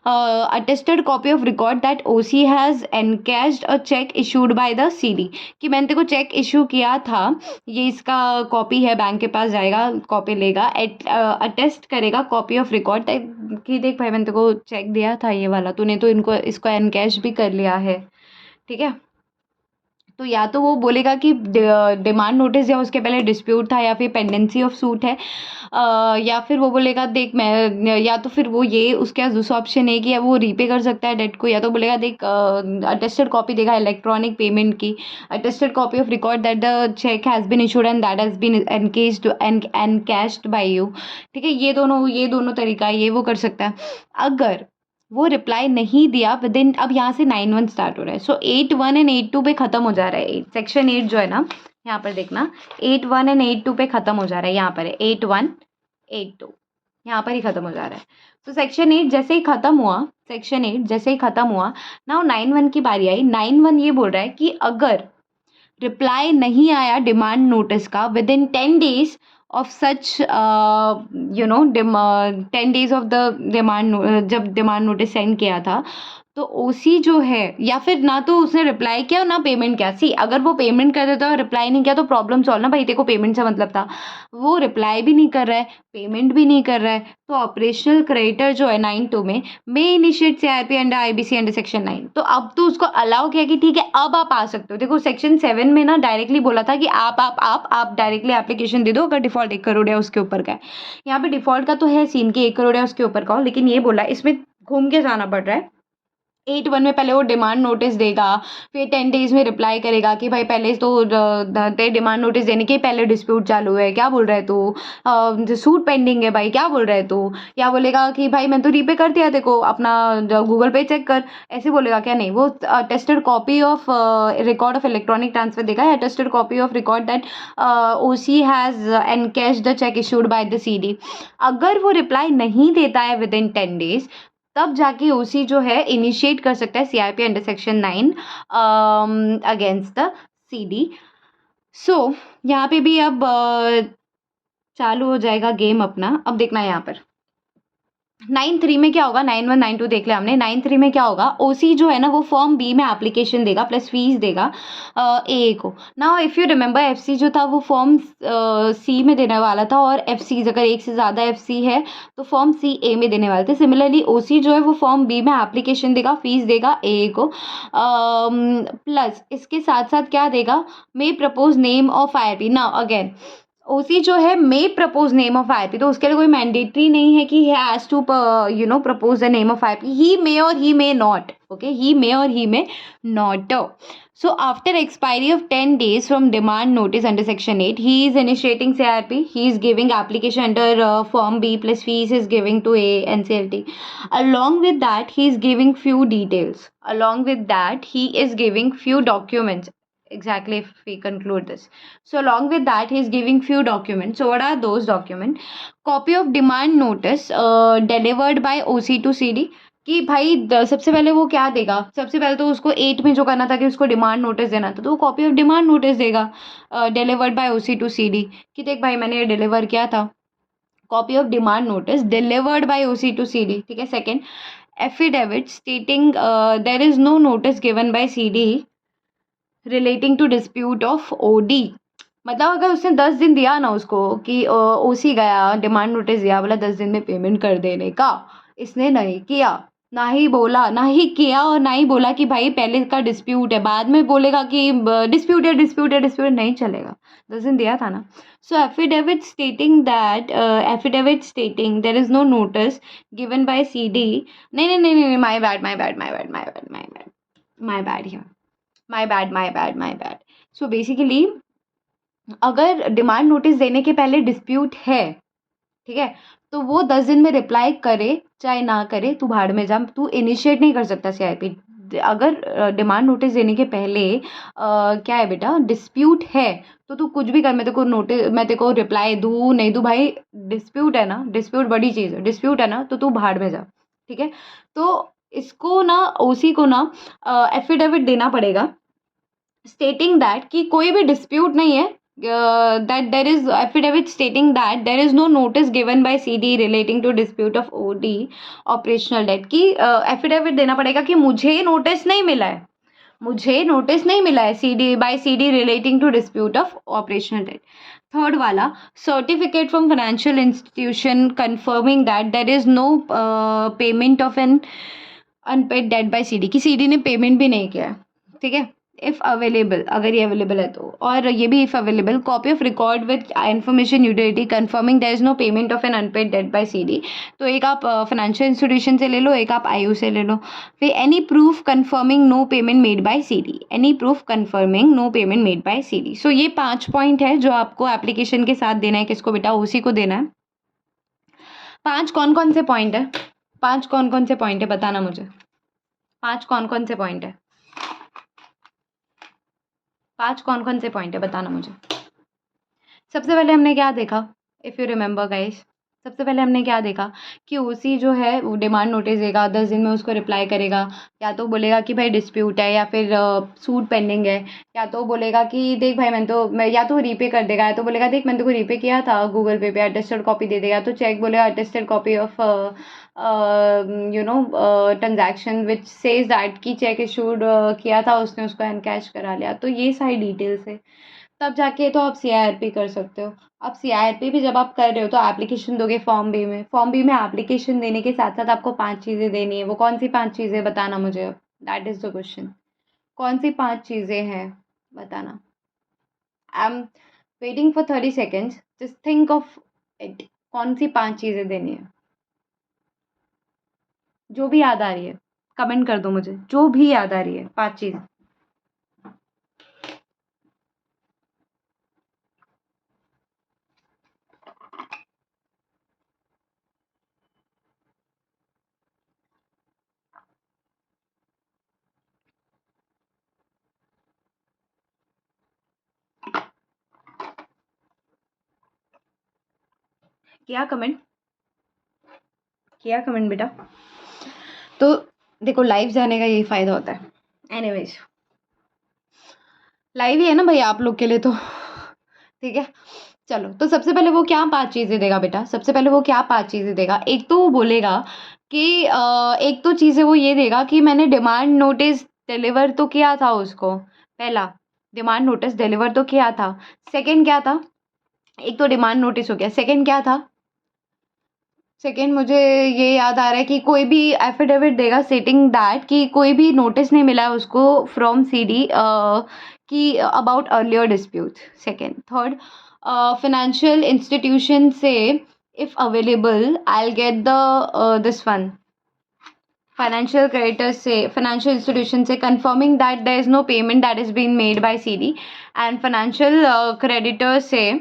Attested copy of record that OC has encashed a cheque issued by the CD, कि मैंने तेरे को चेक इशू किया था, ये इसका कॉपी है, बैंक के पास जाएगा कॉपी लेगा. अटेस्ट करेगा कॉपी ऑफ रिकॉर्ड कि देख भाई मैंने तेरे को चेक दिया था ये वाला, तूने तो इसको एनकैश भी कर लिया है. ठीक है, तो या तो वो बोलेगा कि डिमांड नोटिस या उसके पहले डिस्प्यूट था या फिर पेंडेंसी ऑफ सूट है, या फिर वो बोलेगा देख मैं, या तो फिर वो ये उसके पास दूसरा ऑप्शन है कि वो रीपे कर सकता है डेट को. या तो बोलेगा देख अटेस्टेड कॉपी देगा इलेक्ट्रॉनिक पेमेंट की, attested copy of record that the cheque has been issued and that has been encashed by you. ठीक है, ये दोनों तरीका ये वो कर सकता है. अगर वो रिप्लाई नहीं दिया विद इन, अब यहाँ से 9(1) स्टार्ट हो रहा है. सो 8(1) एंड 8(2) पे ख़त्म हो जा रहा है. सेक्शन 8 जो है ना, यहाँ पर देखना 8(1) एंड 8(2) पे ख़त्म हो जा रहा है. यहाँ पर है 8(1), 8(2) यहाँ पर ही ख़त्म हो जा रहा है. तो सेक्शन 8 जैसे ही ख़त्म हुआ, नाउ 9(1) की बारी आई. 9(1) ये बोल रहा है कि अगर रिप्लाई नहीं आया डिमांड नोटिस का with in 10 days of such 10 days of the demand, जब डिमांड नोटिस सेंड किया था, तो ओसी जो है या फिर ना तो उसने रिप्लाई किया ना पेमेंट किया. सी अगर वो पेमेंट कर देता और रिप्लाई नहीं किया तो प्रॉब्लम सॉल्व ना, भाई तेरे को पेमेंट से मतलब था. वो रिप्लाई भी नहीं कर रहा है, पेमेंट भी नहीं कर रहा है, तो ऑपरेशनल क्रेडिटर जो है 9(2) में may initiate CRP under IBC under section 9. तो अब तो उसको अलाउ किया कि ठीक है अब आप आ सकते हो. देखो सेक्शन 7 में ना डायरेक्टली बोला था कि आप डायरेक्टली एप्लीकेशन दे दो अगर डिफॉल्ट 1 करोड़ है उसके ऊपर का है. यहाँ पे डिफॉल्ट का तो है सीन कि 1 करोड़ है उसके ऊपर का हो, लेकिन ये बोला इसमें घूम के जाना पड़ रहा है. 8(1) में पहले वो डिमांड नोटिस देगा, फिर 10 days में रिप्लाई करेगा कि भाई पहले तो तेरे डिमांड नोटिस देने के पहले डिस्प्यूट चालू है, क्या बोल रहा है तू, सूट पेंडिंग है भाई, क्या बोल रहा है तू. या बोलेगा कि भाई मैं तो रीपे कर दिया तेरे को, अपना गूगल पे चेक कर, ऐसे बोलेगा क्या. नहीं, वो tested copy of record of electronic transfer देगा या tested copy of record that OC has encashed the cheque issued by the CD. अगर वो रिप्लाई नहीं देता है विद इन 10 days तब जाके ओसी जो है इनिशिएट कर सकता है CRP under section 9 against the CD. So यहाँ पे भी अब चालू हो जाएगा गेम अपना. अब देखना है यहाँ पर 9(3) में क्या होगा. 9(1) 9(2) देख लिया हमने. 9(3) में क्या होगा, ओसी जो है ना वो फॉर्म बी में एप्लीकेशन देगा प्लस फीस देगा ए को. Now if you remember FC जो था वो फॉर्म सी में देने वाला था, और एफसी अगर एक से ज़्यादा एफसी है तो फॉर्म सी ए में देने वाले थे. सिमिलरली ओसी जो है वो फॉर्म बी में एप्लीकेशन देगा, फीस देगा ए को, प्लस इसके साथ साथ क्या देगा, may propose name of IRP. Now again OC जो है may propose name of IP, तो उसके लिए कोई मैंडेटरी नहीं है कि he has to propose the name of IP. He may और he may not. Okay, he may और he may not. So after expiry of 10 days from demand notice under section 8, he is initiating CRP. He is giving application under form B plus fees is giving to A NCLT. Along with that, he is giving few details. Along with that, he is giving few documents. Exactly, if we conclude this. So along with that, he is giving few documents. So what are those documents? Copy of demand notice delivered by OC to CD. कि भाई सबसे पहले वो क्या देगा, सबसे पहले तो उसको 8 में जो करना था कि उसको डिमांड नोटिस देना था, तो वो कॉपी ऑफ डिमांड नोटिस देगा delivered by OC to CD कि देख भाई मैंने ये डिलीवर किया था, copy of demand notice delivered by OC to CD, ठीक है. Second, affidavit stating there is no notice given by CD relating to dispute of OD. मतलब अगर उसने 10 दिन दिया ना उसको कि ओसी गया डिमांड नोटिस दिया, बोला 10 दिन में पेमेंट कर देने का, इसने नहीं किया, ना ही बोला, ना ही किया और ना ही बोला कि भाई पहले का डिस्प्यूट है, बाद में बोलेगा कि डिस्प्यूट है डिस्प्यूट है डिस्प्यूट, नहीं चलेगा, 10 दिन दिया था ना. So affidavit stating there is no notice given by CD. नहीं नहीं नहीं नहीं, my bad my bad my bad my bad my bad my bad here, my bad my bad my bad. So basically अगर demand notice देने के पहले dispute है, ठीक है, तो वो 10 दिन में रिप्लाई करे चाहे ना करे, तू भाड़ में जा, तू इनिशिएट नहीं कर सकता सीआईपी. अगर डिमांड नोटिस देने के पहले क्या है बेटा, डिस्प्यूट है, तो तू कुछ भी कर, मैं तेरे को रिप्लाई दूँ नहीं दूँ, भाई डिस्प्यूट है ना, डिस्प्यूट बड़ी चीज़ है, डिस्प्यूट है ना, तो तू भाड़ में जा, ठीक है. तो इसको ना ओसी को ना एफिडेविट देना पड़ेगा स्टेटिंग दैट कि कोई भी डिस्प्यूट नहीं है, that there is affidavit stating that there is no notice given by CD relating to dispute of OD operational debt. कि affidavit देना पड़ेगा कि मुझे नोटिस नहीं मिला है, मुझे नोटिस नहीं मिला है CD by CD relating to dispute of operational debt. Third वाला, certificate from financial institution confirming that there is no payment of an unpaid debt by CD, कि CD ने पेमेंट भी नहीं किया है, ठीक है. इफ़ अवेलेबल, अगर ये अवेलेबल है तो, और ये भी if available, copy of record with information utility confirming there is no payment of an unpaid debt by CD. तो एक आप फाइनेंशियल इंस्टीट्यूशन से ले लो, एक आप आयु से ले लो. फिर any proof confirming no payment made by CD, any proof confirming no payment made by CD. So ये 5 पॉइंट है जो आपको एप्लीकेशन के साथ देना है. किसको बेटा, ओसी को देना है. 5 कौन कौन से पॉइंट है, 5 कौन कौन से पॉइंट है बताना मुझे, 5 कौन कौन से पॉइंट है, 5 कौन कौन से पॉइंट है बताना मुझे. सबसे पहले हमने क्या देखा, इफ़ यू रिमेंबर गाइस, सबसे पहले हमने क्या देखा कि ओसी जो है वो डिमांड नोटिस देगा, 10 दिन में उसको रिप्लाई करेगा, या तो बोलेगा कि भाई डिस्प्यूट है, या फिर सूट पेंडिंग है, या तो बोलेगा कि देख भाई मैं या तो रीपे कर देगा, या तो बोलेगा देख मैंने तो रीपे किया था गूगल पे अटेस्टेड कॉपी दे देगा, तो चेक बोलेगा attested copy of transaction which says that कि चेक इशूड किया था उसने, उसको एनकैश करा लिया. तो ये सारी डिटेल्स है, तब जाके तो आप सीआईआरपी कर सकते हो. अब सीआईआरपी भी जब आप कर रहे हो तो एप्लीकेशन दोगे फॉर्म बी में, फॉर्म बी में एप्लीकेशन देने के साथ साथ आपको 5 चीज़ें देनी है. वो कौन सी 5 चीज़ें बताना मुझे, अब दैट इज़ द क्वेश्चन. कौन सी 5 चीज़ें हैं बताना. I am waiting for 30 seconds, just think of it. कौन सी 5 चीज़ें देनी है, जो भी याद आ रही है कमेंट कर दो मुझे, जो भी याद आ रही है 5 चीज़. किया कमेंट बेटा. तो देखो लाइव जाने का यही फ़ायदा होता है. एनीवेज लाइव ही है ना भाई आप लोग के लिए, तो ठीक है. चलो, तो सबसे पहले वो क्या 5 चीज़ें देगा बेटा, सबसे पहले वो क्या 5 चीज़ें देगा. एक तो वो बोलेगा कि एक तो चीज़ें वो ये देगा कि मैंने डिमांड नोटिस डिलीवर तो किया था उसको, पहला डिमांड नोटिस डिलीवर तो किया था. सेकंड क्या था, एक तो डिमांड नोटिस हो गया, सेकंड क्या था, सेकेंड मुझे ये याद आ रहा है कि कोई भी एफिडेविट देगा स्टेटिंग दैट कि कोई भी नोटिस नहीं मिला है उसको फ्रॉम सीडी कि about earlier dispute. Second. Third, financial institution से if available I will get the this one, financial creditors से, फाइनेंशियल इंस्टीट्यूशन से confirming that there is no payment that is been made by CD, and financial creditors से,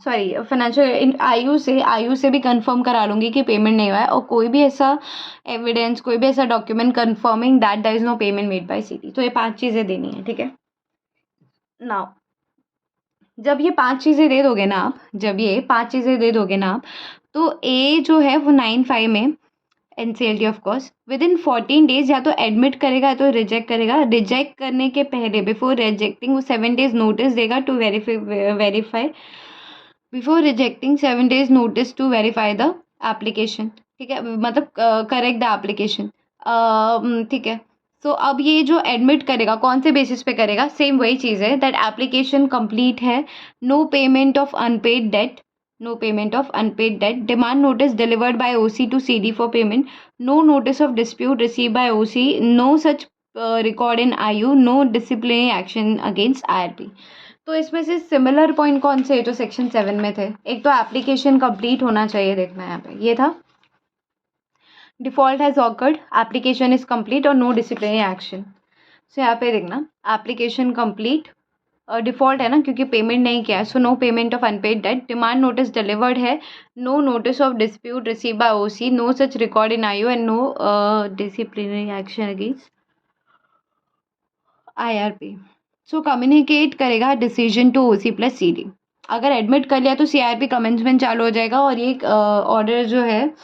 sorry financial IU से भी confirm करा लूँगी कि payment नहीं हुआ है, और कोई भी ऐसा एविडेंस, कोई भी ऐसा document confirming that there is no payment made by CD. तो ये 5 चीज़ें देनी है, ठीक है। नाउ जब ये 5 चीज़ें दे दोगे ना आप, जब ये 5 चीज़ें दे दोगे ना आप, तो ए जो है वो 9(5) में NCLT of course with in 14 days या तो एडमिट करेगा या तो रिजेक्ट करेगा। रिजेक्ट करने के पहले, बिफोर रिजेक्टिंग, वो 7 डेज नोटिस देगा to verify, before rejecting 7 days notice to verify the application, ठीक है, मतलब करेक्ट द एप्लीकेशन, ठीक है। सो अब ये जो एडमिट करेगा कौन से बेसिस पे करेगा, सेम वही चीज़ है, दैट एप्लीकेशन कंप्लीट है, no payment of unpaid debt, no payment of unpaid debt, demand notice delivered by OC to CD for payment, no notice of dispute received by OC, no such record in IU, no disciplinary action against IRP। तो इसमें से similar point कौन से जो section 7 में थे, एक तो एप्लीकेशन कंप्लीट होना चाहिए, देखना यहाँ पे ये था, default has awkward, application is complete और नो डिसिप्लिनरी एक्शन। सो यहाँ पे देखना एप्लीकेशन कंप्लीट, डिफ़ॉल्ट है ना क्योंकि पेमेंट नहीं किया है, so no payment of unpaid debt, demand notice delivered है, no notice of dispute receive by OC, no such record in IO, and no disciplinary action against IRP. So communicate करेगा decision to OC plus CD. अगर admit कर लिया तो CRP commencement चालू हो जाएगा, और ये ऑर्डर जो है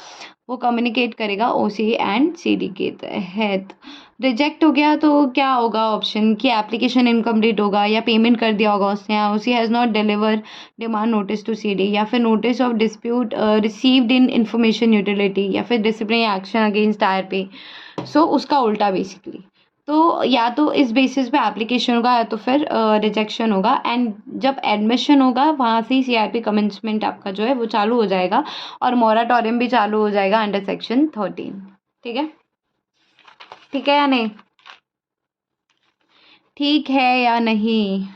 वो कम्युनिकेट करेगा ओसी एंड सीडी के तहत। रिजेक्ट हो गया तो क्या होगा ऑप्शन, कि एप्लीकेशन इनकम्प्लीट होगा, या पेमेंट कर दिया होगा उसने, या OC has not deliver demand notice to CD, या फिर notice of dispute received in information utility, या फिर disciplinary action against IRP. So उसका उल्टा बेसिकली। तो या तो इस बेसिस पे एप्लीकेशन होगा या तो फिर रिजेक्शन होगा, एंड जब एडमिशन होगा वहाँ से ही सीआरपी कमेंसमेंट आपका जो है वो चालू हो जाएगा, और मोराटोरियम भी चालू हो जाएगा अंडर सेक्शन 13, ठीक है। ठीक है या नहीं, ठीक है या नहीं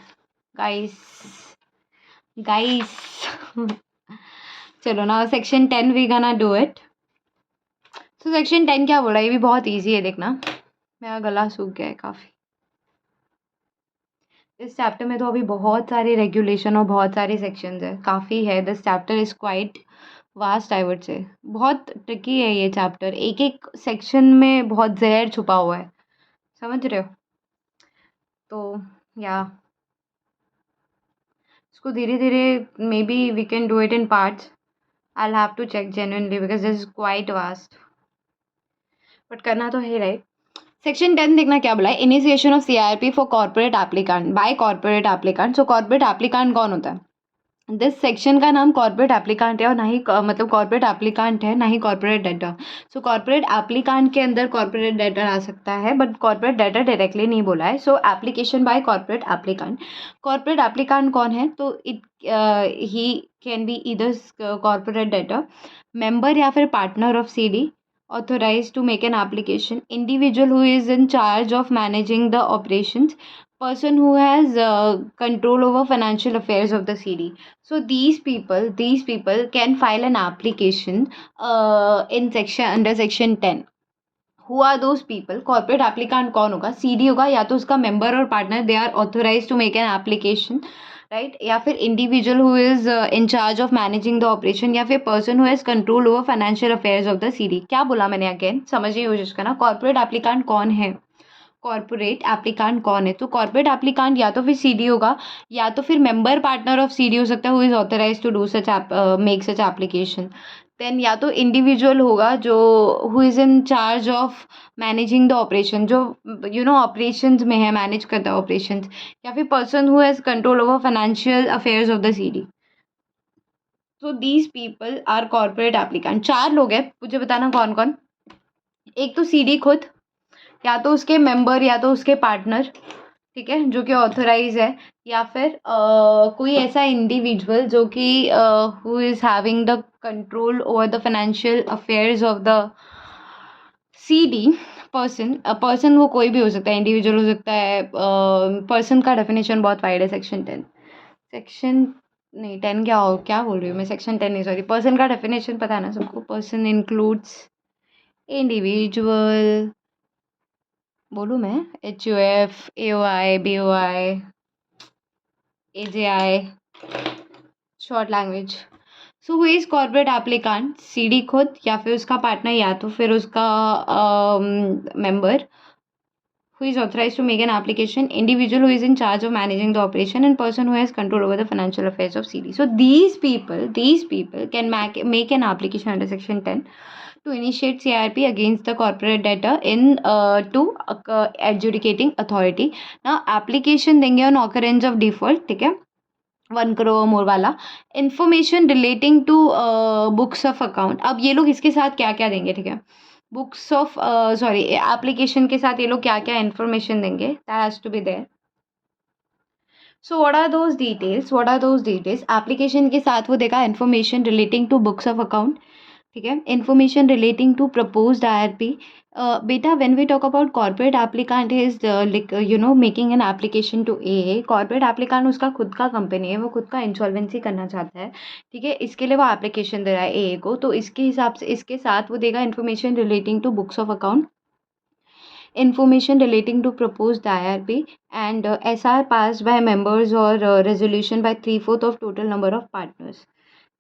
गाइस, गाइस चलो ना section 10 we gonna do it. तो सेक्शन 10 क्या बोला, ये भी बहुत ईजी है, देखना मेरा गला सूख गया है काफ़ी। इस चैप्टर में तो अभी बहुत सारे रेगुलेशन और बहुत सारे सेक्शंस है, काफ़ी है, this chapter is quite vast I would say, बहुत ट्रिकी है ये चैप्टर, एक एक सेक्शन में बहुत जहर छुपा हुआ है, समझ रहे हो। तो या इसको धीरे धीरे maybe we can do it in parts, I will have to check genuinely because this is quite vast, but करना तो है राइट। सेक्शन 10 देखना क्या बोला है, initiation of CRP for corporate applicant by corporate applicant. So corporate applicant कौन होता है, दिस सेक्शन का नाम कॉर्पोरेट एप्लीकांट है, और ना ही मतलब कॉर्पोरेट एप्लीकांट है, ना ही कॉर्पोरेट डेटर। सो कॉर्पोरेट एप्लीकांट के अंदर कॉर्पोरेट डेटर आ सकता है, बट कॉर्पोरेट डेटर डायरेक्टली नहीं बोला है। So application by corporate applicant, corporate applicant कौन है, तो it he can be either corporate debtor, member या फिर partner of CD, authorized to make an application, individual who is in charge of managing the operations, person who has control over financial affairs of the CD. So these people can file an application in section under section 10. Who are those people? Corporate applicant कौन होगा, CD होगा या तो उसका member और partner, they are authorized to make an application, right, या फिर individual who is in charge of managing the operation, या फिर person who has control over financial affairs of the CD. क्या बोला मैंने अगेन, समझने की कोशिश करना, कॉर्पोरेट एप्लीकांट कौन है, कॉर्पोरेट एप्लीकांट कौन है, तो कॉर्पोरेट एप्लीकांट या तो फिर सीडी होगा, या तो फिर मेंबर पार्टनर ऑफ सीडी हो सकता है, who is authorize to do such make such application, then या तो इंडिविजुअल होगा जो who is in charge of managing the operation, जो यू नो ऑपरेशंस में है, मैनेज करता है ऑपरेशंस, या फिर person who has control over financial affairs of the CD. So these people are corporate applicant. 4 लोग हैं, मुझे बताना कौन कौन, एक तो सीडी खुद, या तो उसके मेंबर या तो उसके पार्टनर, ठीक है, जो कि ऑथराइज है, या फिर कोई ऐसा इंडिविजुअल जो कि who is having the control over the financial affairs of the CD. Person वो कोई भी हो सकता है, इंडिविजुअल हो सकता है, पर्सन का डेफिनेशन बहुत वाइड है सेक्शन 10, सेक्शन नहीं 10 क्या बोल रही हूँ मैं, सेक्शन 10 नहीं सॉरी, पर्सन का डेफिनेशन पता है ना सबको, पर्सन इंक्लूड्स इंडिविजुअल, बोलूँ मैं, HUF, AOI, BOI, AJI, short language. So who is corporate applicant? CD खुद या फिर उसका पार्टनर या तो फिर उसका member who is authorized to make an application, individual who is in charge of managing the operation, and person who has control over the financial affairs of CD. So these people can make an application under section 10 to initiate CIRP against the corporate debtor in to adjudicating authority. Now application देंगे on occurrence of default, ठीक है, 1 crore more वाला, information relating to books of account. अब ये लोग इसके साथ क्या क्या देंगे, ठीक है, बुक्स ऑफ सॉरी एप्लीकेशन के साथ ये लोग क्या क्या इन्फॉर्मेशन देंगे, that has to be there. So what are those details? Application के साथ वो देगा information relating to books of account, ठीक है, information relating to proposed IRP। बेटा when we talk about corporate applicant is making an application to AA। Corporate applicant उसका खुद का कंपनी है, वो खुद का इंसॉल्वेंसी करना चाहता है, ठीक है, इसके लिए वो एप्लीकेशन दे रहा है AA को, तो इसके हिसाब से इसके साथ वो देगा information relating to books of account, information relating to proposed IRP, and SR passed by members or resolution by 3/4 of total number of partners।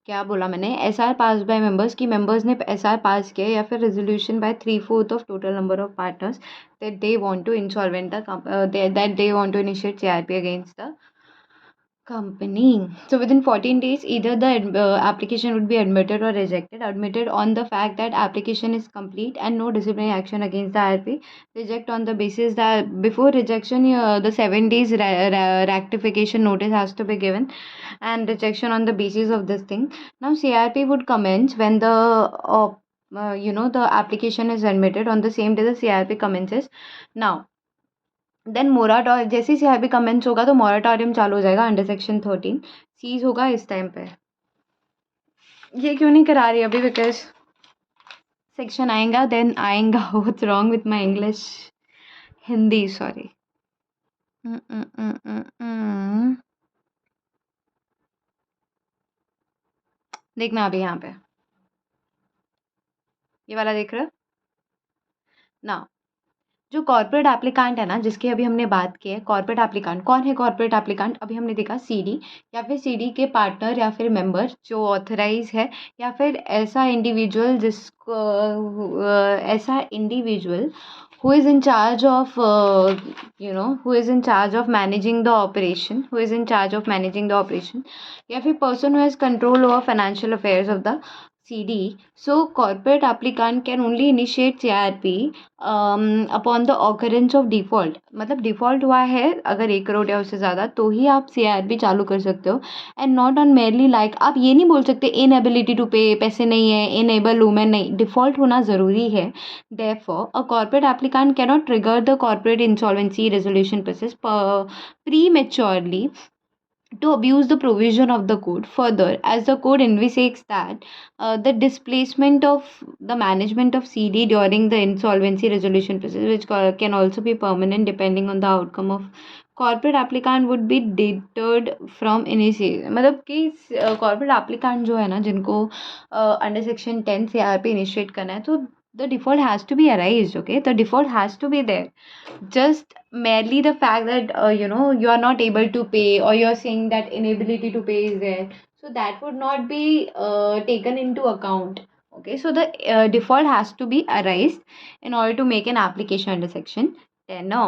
क्या बोला मैंने? SR पास बाय मेंबर्स की मेंबर्स ने SR पास किया या फिर resolution by 3/4 of total number of partners that they want to insolvent that they want to initiate CIRP against the company. So within 14 days, either the application would be admitted or rejected. Admitted on the fact that application is complete and no disciplinary action against the IRP. Reject on the basis that before rejection, the 7 days rectification notice has to be given, and rejection on the basis of this thing. Now CIRP would commence when the the application is admitted. On the same day the CIRP commences. Now then moratorium, जैसे ही CIRP commence होगा तो moratorium चालू हो जाएगा under section 13, seize होगा इस time पे। ये क्यों नहीं करा रही अभी? बिकॉज सेक्शन आएगा देन आएगा। What's wrong with my English, Hindi, sorry. देखना अभी यहाँ पे ये वाला देख रहे हो ना, जो कॉर्पोरेट एप्लीकेंट है ना, जिसकी अभी हमने बात की है, कॉर्पोरेट एप्लीकेंट कौन है? कॉर्पोरेट एप्लीकेंट अभी हमने देखा CD या फिर CD के पार्टनर या फिर मेंबर जो ऑथराइज है, या फिर ऐसा इंडिविजुअल जिसको ऐसा individual who is in charge of who is in charge of managing the operation, या फिर person who has control over financial affairs of the CD. So corporate applicant can only initiate CIRP upon the occurrence of default। मतलब default हुआ है अगर 1 करोड़ या उससे ज़्यादा तो ही आप CIRP चालू कर सकते हो, and not on merely like आप ये नहीं बोल सकते इनएबिलिटी टू पे, पैसे नहीं है, इनेबल हूँ मैं, नहीं, डिफ़ॉल्ट होना ज़रूरी है। Therefore a corporate applicant cannot trigger the corporate insolvency resolution process prematurely to abuse the provision of the code. Further, as the code indicates that the displacement of the management of CD during the insolvency resolution process, which can also be permanent depending on the outcome of corporate applicant, would be deterred from initiation। मतलब कि corporate applicant जो है ना, जिनको under section 10 CIRP initiate करना है, तो the default has to be arised, okay, the default has to be there। Just merely the fact that you are not able to pay, or you are saying that inability to pay is there, so that would not be taken into account, okay। So the default has to be arised in order to make an application under section 10। now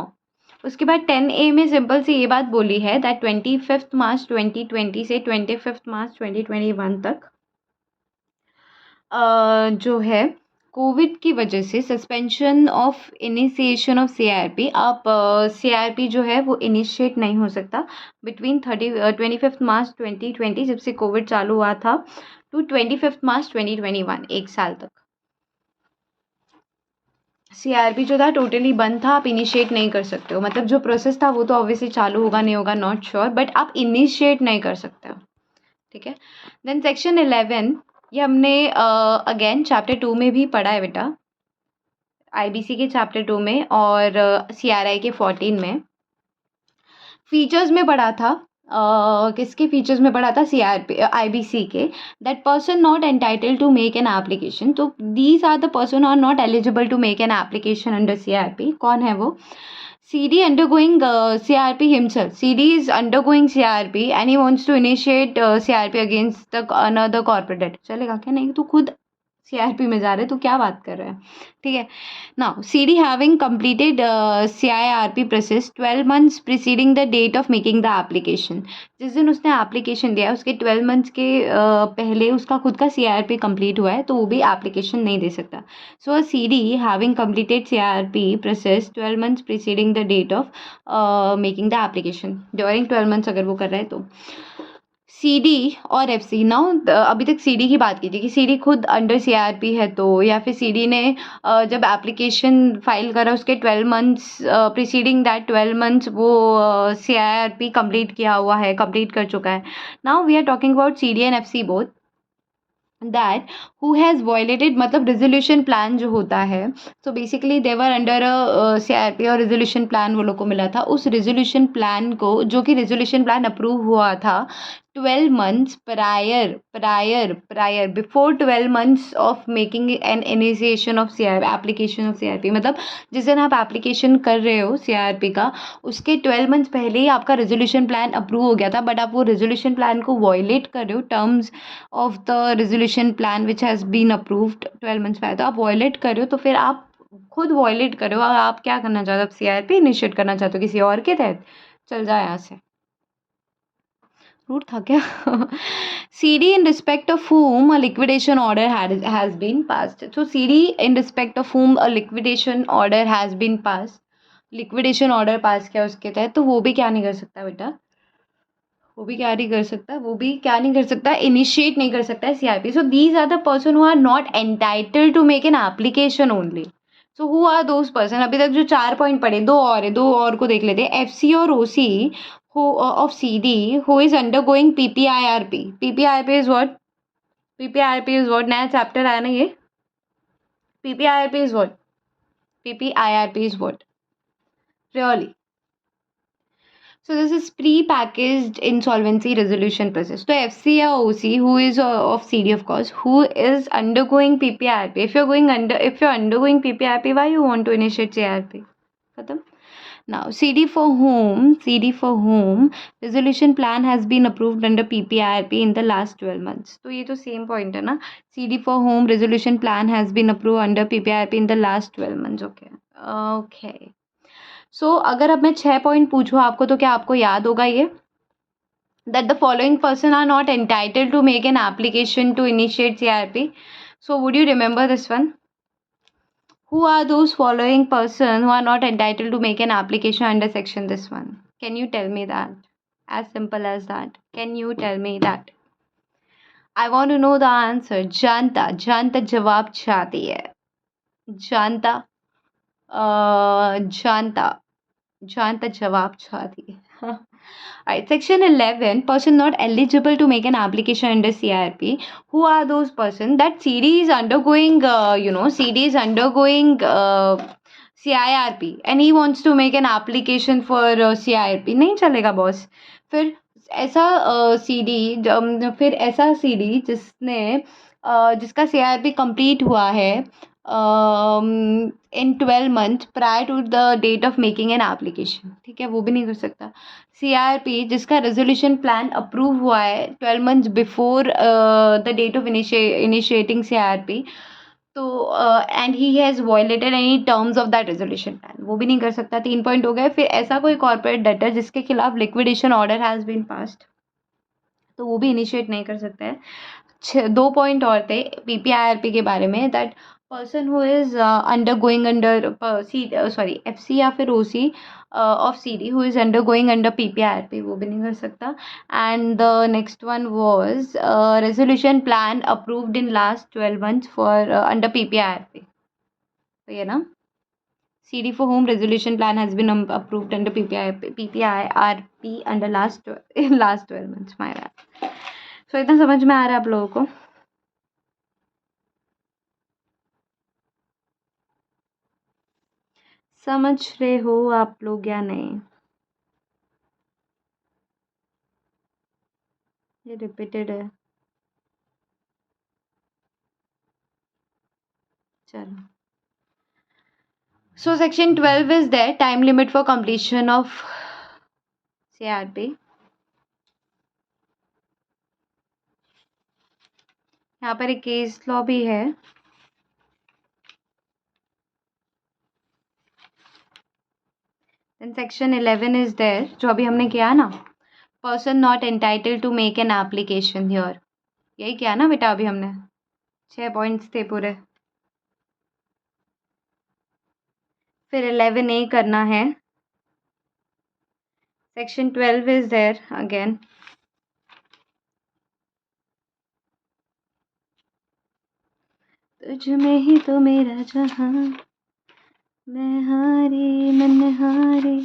उसके बाद 10A में simple सी ये बात बोली है that 25 मार्च 2020 से 25 मार्च 2021 तक जो है कोविड की वजह से suspension of initiation of CIRP, आप CIRP जो है वो इनिशिएट नहीं हो सकता बिटवीन 25 मार्च 2020 जब से कोविड चालू हुआ था टू 25 मार्च 2021, 1 साल तक CIRP जो था टोटली बंद था, आप इनिशिएट नहीं कर सकते हो। मतलब जो प्रोसेस था वो तो ऑब्वियसली चालू होगा नहीं होगा नॉट श्योर, बट आप इनिशिएट नहीं कर सकते हो, ठीक है। देन सेक्शन 11, ये हमने अगेन चैप्टर 2 में भी पढ़ा है बेटा, IBC के चैप्टर 2 में और CRI के 14 में। फीचर्स में पढ़ा था किसके फीचर्स में पढ़ा था, CRP IBC के, that person not entitled to make an application, तो these are the person are not eligible to make an application under CRP. कौन है वो? CD undergoing CRP himself. CD is undergoing CRP and he wants to initiate CRP against the another corporate debt. चलेगा क्या? नहीं, तू खुद CRP में जा रहे, तू क्या बात कर रहा है? ठीक है. Now, CD having completed CIRP process 12 months preceding the date of making the application. जिस दिन उसने एप्लीकेशन दिया उसके 12 मंथ्स के पहले उसका खुद का CIRP कंप्लीट हुआ है, तो वो भी एप्लीकेशन नहीं दे सकता. So a CD having completed CIRP process 12 months preceding the date of making the application. During 12 months अगर वो कर रहा है तो CD और FC. नाउ अभी तक CD की बात की थी कि CD खुद अंडर CIRP है, तो या फिर CD ने जब एप्लीकेशन फाइल करा उसके 12 मंथ्स प्रीसीडिंग दैट 12 मंथ्स वो CIRP कंप्लीट किया हुआ है, कंप्लीट कर चुका है. Now we are talking about CD and FC both, that who has violated, मतलब रेजोल्यूशन प्लान जो होता है, तो बेसिकली देवर अंडर CIRP और रेजोल्यूशन प्लान वो लोग को मिला था. उस रेजोल्यूशन प्लान को, जो कि रेजोल्यूशन प्लान अप्रूव हुआ था 12 months prior before 12 months of making an initiation of CIRP application of CIRP, मतलब जिस दिन आप एप्लीकेशन कर रहे हो CIRP का, उसके 12 मंथ्स पहले ही आपका रेजोल्यूशन प्लान अप्रूव हो गया था, बट आप वो रेजोल्यूशन प्लान को वायलेट कर रहे हो, terms of the resolution plan which has been approved 12 months पहले, तो आप वायलेट कर रहे हो, तो फिर आप खुद वायलेट कर रहे हो और आप क्या करना चाहते हो, CIRP इनिशिएट करना चाहते हो किसी और के तहत. चल जाए यहाँ से, रूट था क्या? CD in respect of whom a liquidation order has been passed. So CD in respect of whom a liquidation order has been passed. Liquidation order pass किया उसके तहत, तो वो भी क्या नहीं कर सकता बेटा, वो भी क्या नहीं कर सकता, वो भी क्या नहीं कर सकता, इनिशिएट नहीं कर सकता है CIRP. So these are the person who are not entitled to make an application only. So who are those person? अभी तक जो 4 पॉइंट पढ़े, दो और है, दो और को देख लेते हैं. FC और OC who of CD who is undergoing PPIRP. PPIRP is what? PPIRP is what? नया चैप्टर आया ना ये. PPIRP is what? PPIRP is what? Really? So this is pre-packaged insolvency resolution process. So FC or OC, who is of CD, of course, who is undergoing PPIRP. If you're undergoing PPIRP, why you want to initiate CIRP? Khatam? Now CD for whom resolution plan has been approved under PPIRP in the last 12 months. तो ये तो same point है ना. CD for whom resolution plan has been approved under PPIRP in the last 12 months. Okay. सो अगर अब मैं 6 point पूछूँ आपको, तो क्या आपको याद होगा ये, that the following person are not entitled to make an application to initiate CIRP. So would you remember this one? Who are those following person who are not entitled to make an application under section this one? Can you tell me that? As simple as that. Can you tell me that? I want to know the answer. जानता जवाब चाहती है. जानता जानता जवाब चाहती है. Alright, section 11, person not eligible to make an application under CIRP. Who are those person? That CD is undergoing, CD is undergoing CIRP and he wants to make an application for CIRP. नहीं चलेगा boss. फिर फिर ऐसा CD जिसका CIRP complete हुआ है in 12 months prior to the date of making an application. ठीक है, वो भी नहीं कर सकता. CIRP जिसका resolution plan approve हुआ है 12 months before the date of initiating CIRP, तो and he has violated any terms of that resolution plan, वो भी नहीं कर सकता. 3 पॉइंट हो गए. फिर ऐसा कोई corporate debtor जिसके खिलाफ liquidation order has been passed, तो वो भी इनिशिएट नहीं कर सकता है. 2 पॉइंट और थे PPIRP के बारे में, that person who is undergoing under FC या फिर OC of CD who is undergoing under PPIRP, वो भी नहीं कर सकता. And the next one was resolution plan approved in last 12 months for under PPIRP. तो ये ना, CD for whom resolution plan has been approved under PPIRP under last 12 months. My bad. So इतना समझ में आ रहा है आप लोगों को? समझ रहे हो आप लोग या नहीं? ये रिपीटेड है, चलो. So section 12 is there, time limit for completion of CRP. यहाँ पर एक केस लॉ भी है. Then section 11 is there, जो अभी हमने किया ना, person not entitled to make an application here. यही किया ना बेटा अभी हमने, 6 पॉइंट्स थे पूरे. फिर 11A करना है. Section 12 is there again. तुझ में ही तो मेरा जहां, मैं हारी मन हारी.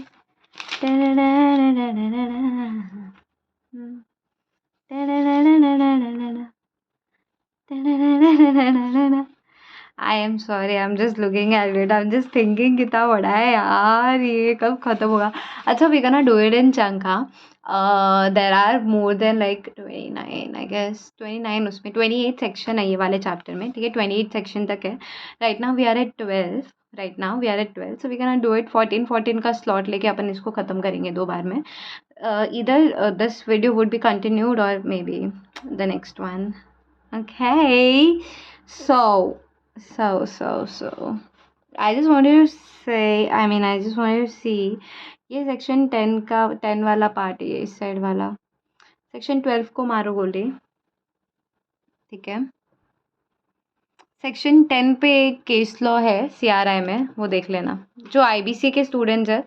I am sorry, I am just looking at it, I am just thinking कितना बड़ा है यार, ये कब खत्म होगा. अच्छा, we can do it in chunk. There are more than like 29, I guess 29, उसमें 28 सेक्शन है ये वाले चैप्टर में. ठीक है, 28 सेक्शन तक है. Right now we are at 12. So we can do it 14 का स्लॉट लेके अपन इसको ख़त्म करेंगे 2 बार में. Either this video would be continued or maybe the next one. Okay, so I just wanted to say, I just wanted to see, ये section 10 का 10 वाला part है, ये इस साइड वाला. सेक्शन 12 को मारो गोली. ठीक है, सेक्शन 10 पे एक केस लॉ है CRI में, वो देख लेना. जो IBC के स्टूडेंट्स हैं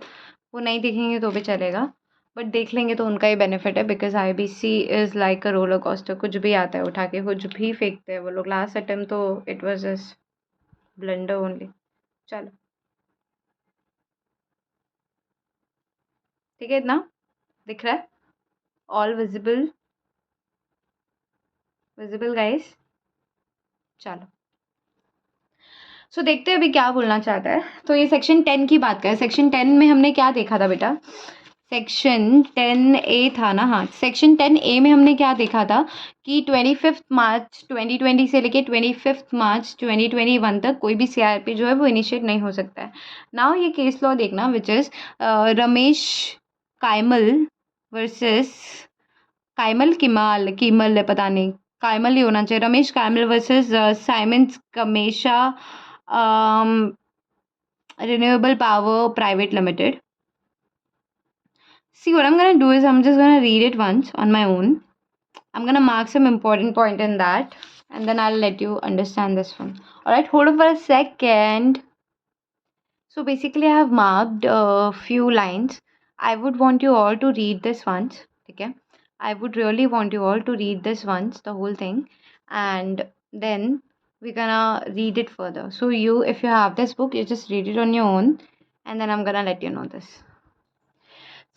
वो नहीं देखेंगे तो भी चलेगा, बट देख लेंगे तो उनका ही बेनिफिट है, because IBC is like a roller coaster. कुछ भी आता है उठा के, कुछ भी फेंकते हैं वो लोग. लास्ट अटेम्प्ट तो it was just blunder only. चलो ठीक है, इतना दिख रहा है, ऑल विजिबल गाइस. चलो, सो देखते हैं अभी क्या बोलना चाहता है. तो ये सेक्शन 10 की बात करें. सेक्शन 10 में हमने क्या देखा था बेटा? सेक्शन 10A था ना. हाँ, सेक्शन 10A में हमने क्या देखा था कि 25 मार्च 2020 से लेके 25 मार्च 2021 तक कोई भी CRP जो है वो इनिशिएट नहीं हो सकता है. नाउ ये केस लॉ देखना, which is Ramesh Kaimal versus Keemal है, पता नहीं, कायमल ही होना चाहिए. Ramesh Kaimal versus Siemens Gamesa renewable power private limited. See, what I'm gonna do is I'm just gonna read it once on my own. I'm gonna mark some important point in that, and then I'll let you understand this one. Alright, hold on for a second. So basically I have marked a few lines. I would want you all to read this once. Okay, I would really want you all to read this once, the whole thing, and then we're gonna read it further. So you, if you have this book, you just read it on your own, and then I'm gonna let you know this.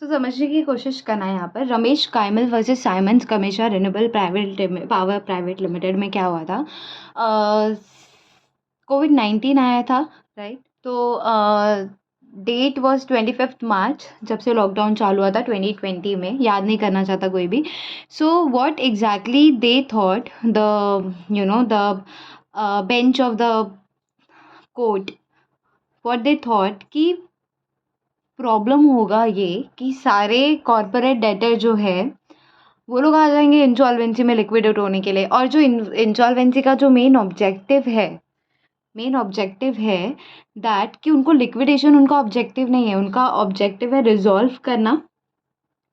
तो समझने की कोशिश करना है. यहाँ पर Ramesh Kaimal versus Siemens Gamesa renewable power private limited में क्या हुआ था? COVID-19 आया था, राइट? तो डेट वॉज 25 मार्च, जब से लॉकडाउन चालू हुआ था 2020 में. याद नहीं करना चाहता कोई भी. So what exactly they thought, the bench of the court, what they thought कि प्रॉब्लम होगा ये कि सारे कॉर्पोरेट डेटर जो है वो लोग आ जाएंगे इंसॉल्वेंसी में लिक्विडेट होने के लिए. और जो इंसॉल्वेंसी का जो मेन ऑब्जेक्टिव है दैट कि उनको लिक्विडेशन उनका ऑब्जेक्टिव नहीं है. उनका ऑब्जेक्टिव है रिजॉल्व करना,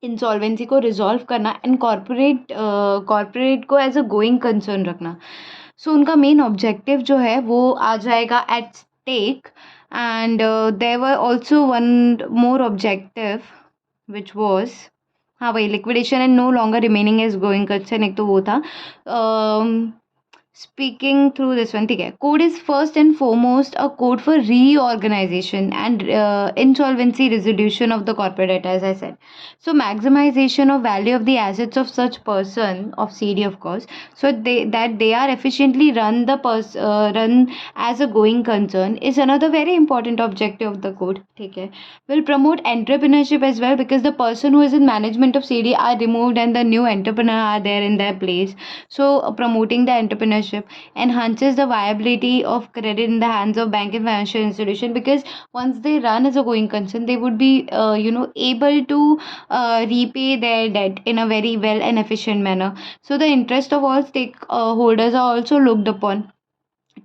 इंसॉल्वेंसी को रिजॉल्व करना, एंड कॉर्पोरेट को एज अ गोइंग कंसर्न रखना. सो उनका मेन ऑब्जेक्टिव जो है वो आ जाएगा at stake. And there were also one more objective which was, हाँ भाई, liquidation and no longer remaining as going concern. एक तो वो था. speaking through this one, ठीक है. Code is first and foremost a code for reorganization and insolvency resolution of the corporate debt, as I said. So maximization of value of the assets of such person of CD, of course, so they are efficiently run as a going concern is another very important objective of the code. ठीक है. Will promote entrepreneurship as well, because the person who is in management of CD are removed and the new entrepreneur are there in their place. So promoting the entrepreneurship enhances the viability of credit in the hands of bank and financial institution, because once they run as a going concern, they would be able to repay their debt in a very well and efficient manner. So the interest of all stakeholders are also looked upon.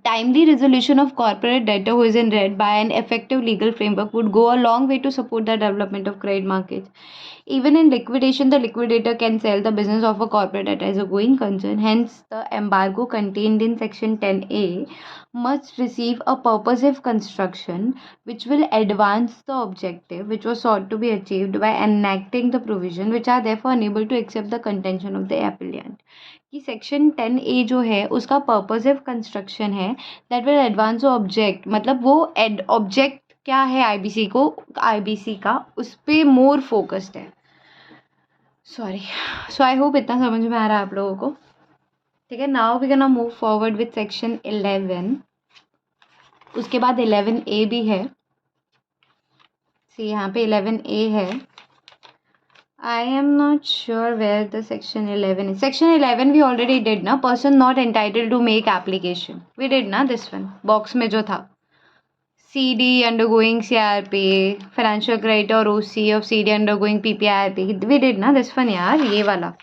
Timely resolution of corporate debtor who is in red by an effective legal framework would go a long way to support the development of credit markets. Even in liquidation, the liquidator can sell the business of a corporate debtor as a going concern. Hence, the embargo contained in Section 10A must receive a purposive construction which will advance the objective which was sought to be achieved by enacting the provision, which are therefore unable to accept the contention of the appellant. कि section 10A जो है उसका purposive construction है that will advance object, मतलब वो object क्या है IBC का उस पर मोर फोकस्ड है. सॉरी. सो आई होप इतना समझ में आ रहा है आप लोगों को. ठीक है. Now we gonna move forward with section 11. उसके बाद 11A भी है. सी यहाँ पे 11A है. I am not sure where the section 11 is. Section 11 we already did na. Person not entitled to make application. We did na this one. Box में जो था. CD undergoing CRP, financial credit or OC of CD undergoing PPIRP. We did na this one यार, ये वाला.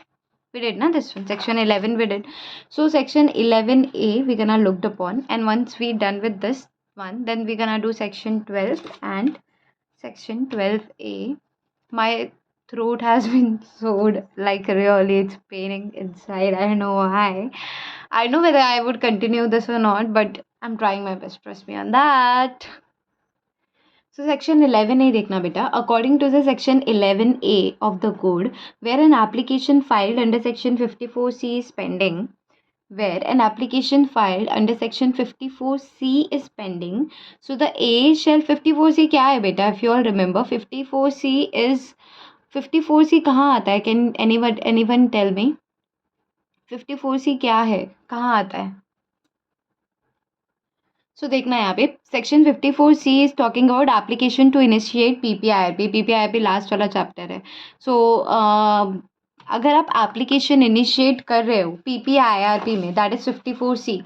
We did na this one. Section 11 we did. So section 11A we gonna looked upon, and once we done with this one, then we gonna do section 12 and section 12A. My throat has been sewed, like really it's paining inside. I don't know why. I know whether I would continue this or not, but I'm trying my best. Trust me on that. So section 11A देखना बेटा. According to the section 11A of the code, where an application filed under section 54C is pending, where an application filed under section 54C is pending, so the A shall 54C क्या है बेटा? If you all remember, 54C is 54C कहाँ आता है? Can anyone tell me? 54C क्या है? कहाँ आता है? सो देखना यहाँ पे section 54C is talking about application to initiate PPIRP. PPIRP last वाला चैप्टर है. सो अगर आप एप्लीकेशन इनिशिएट कर रहे हो पीपीआईआरपी में, that is 54C.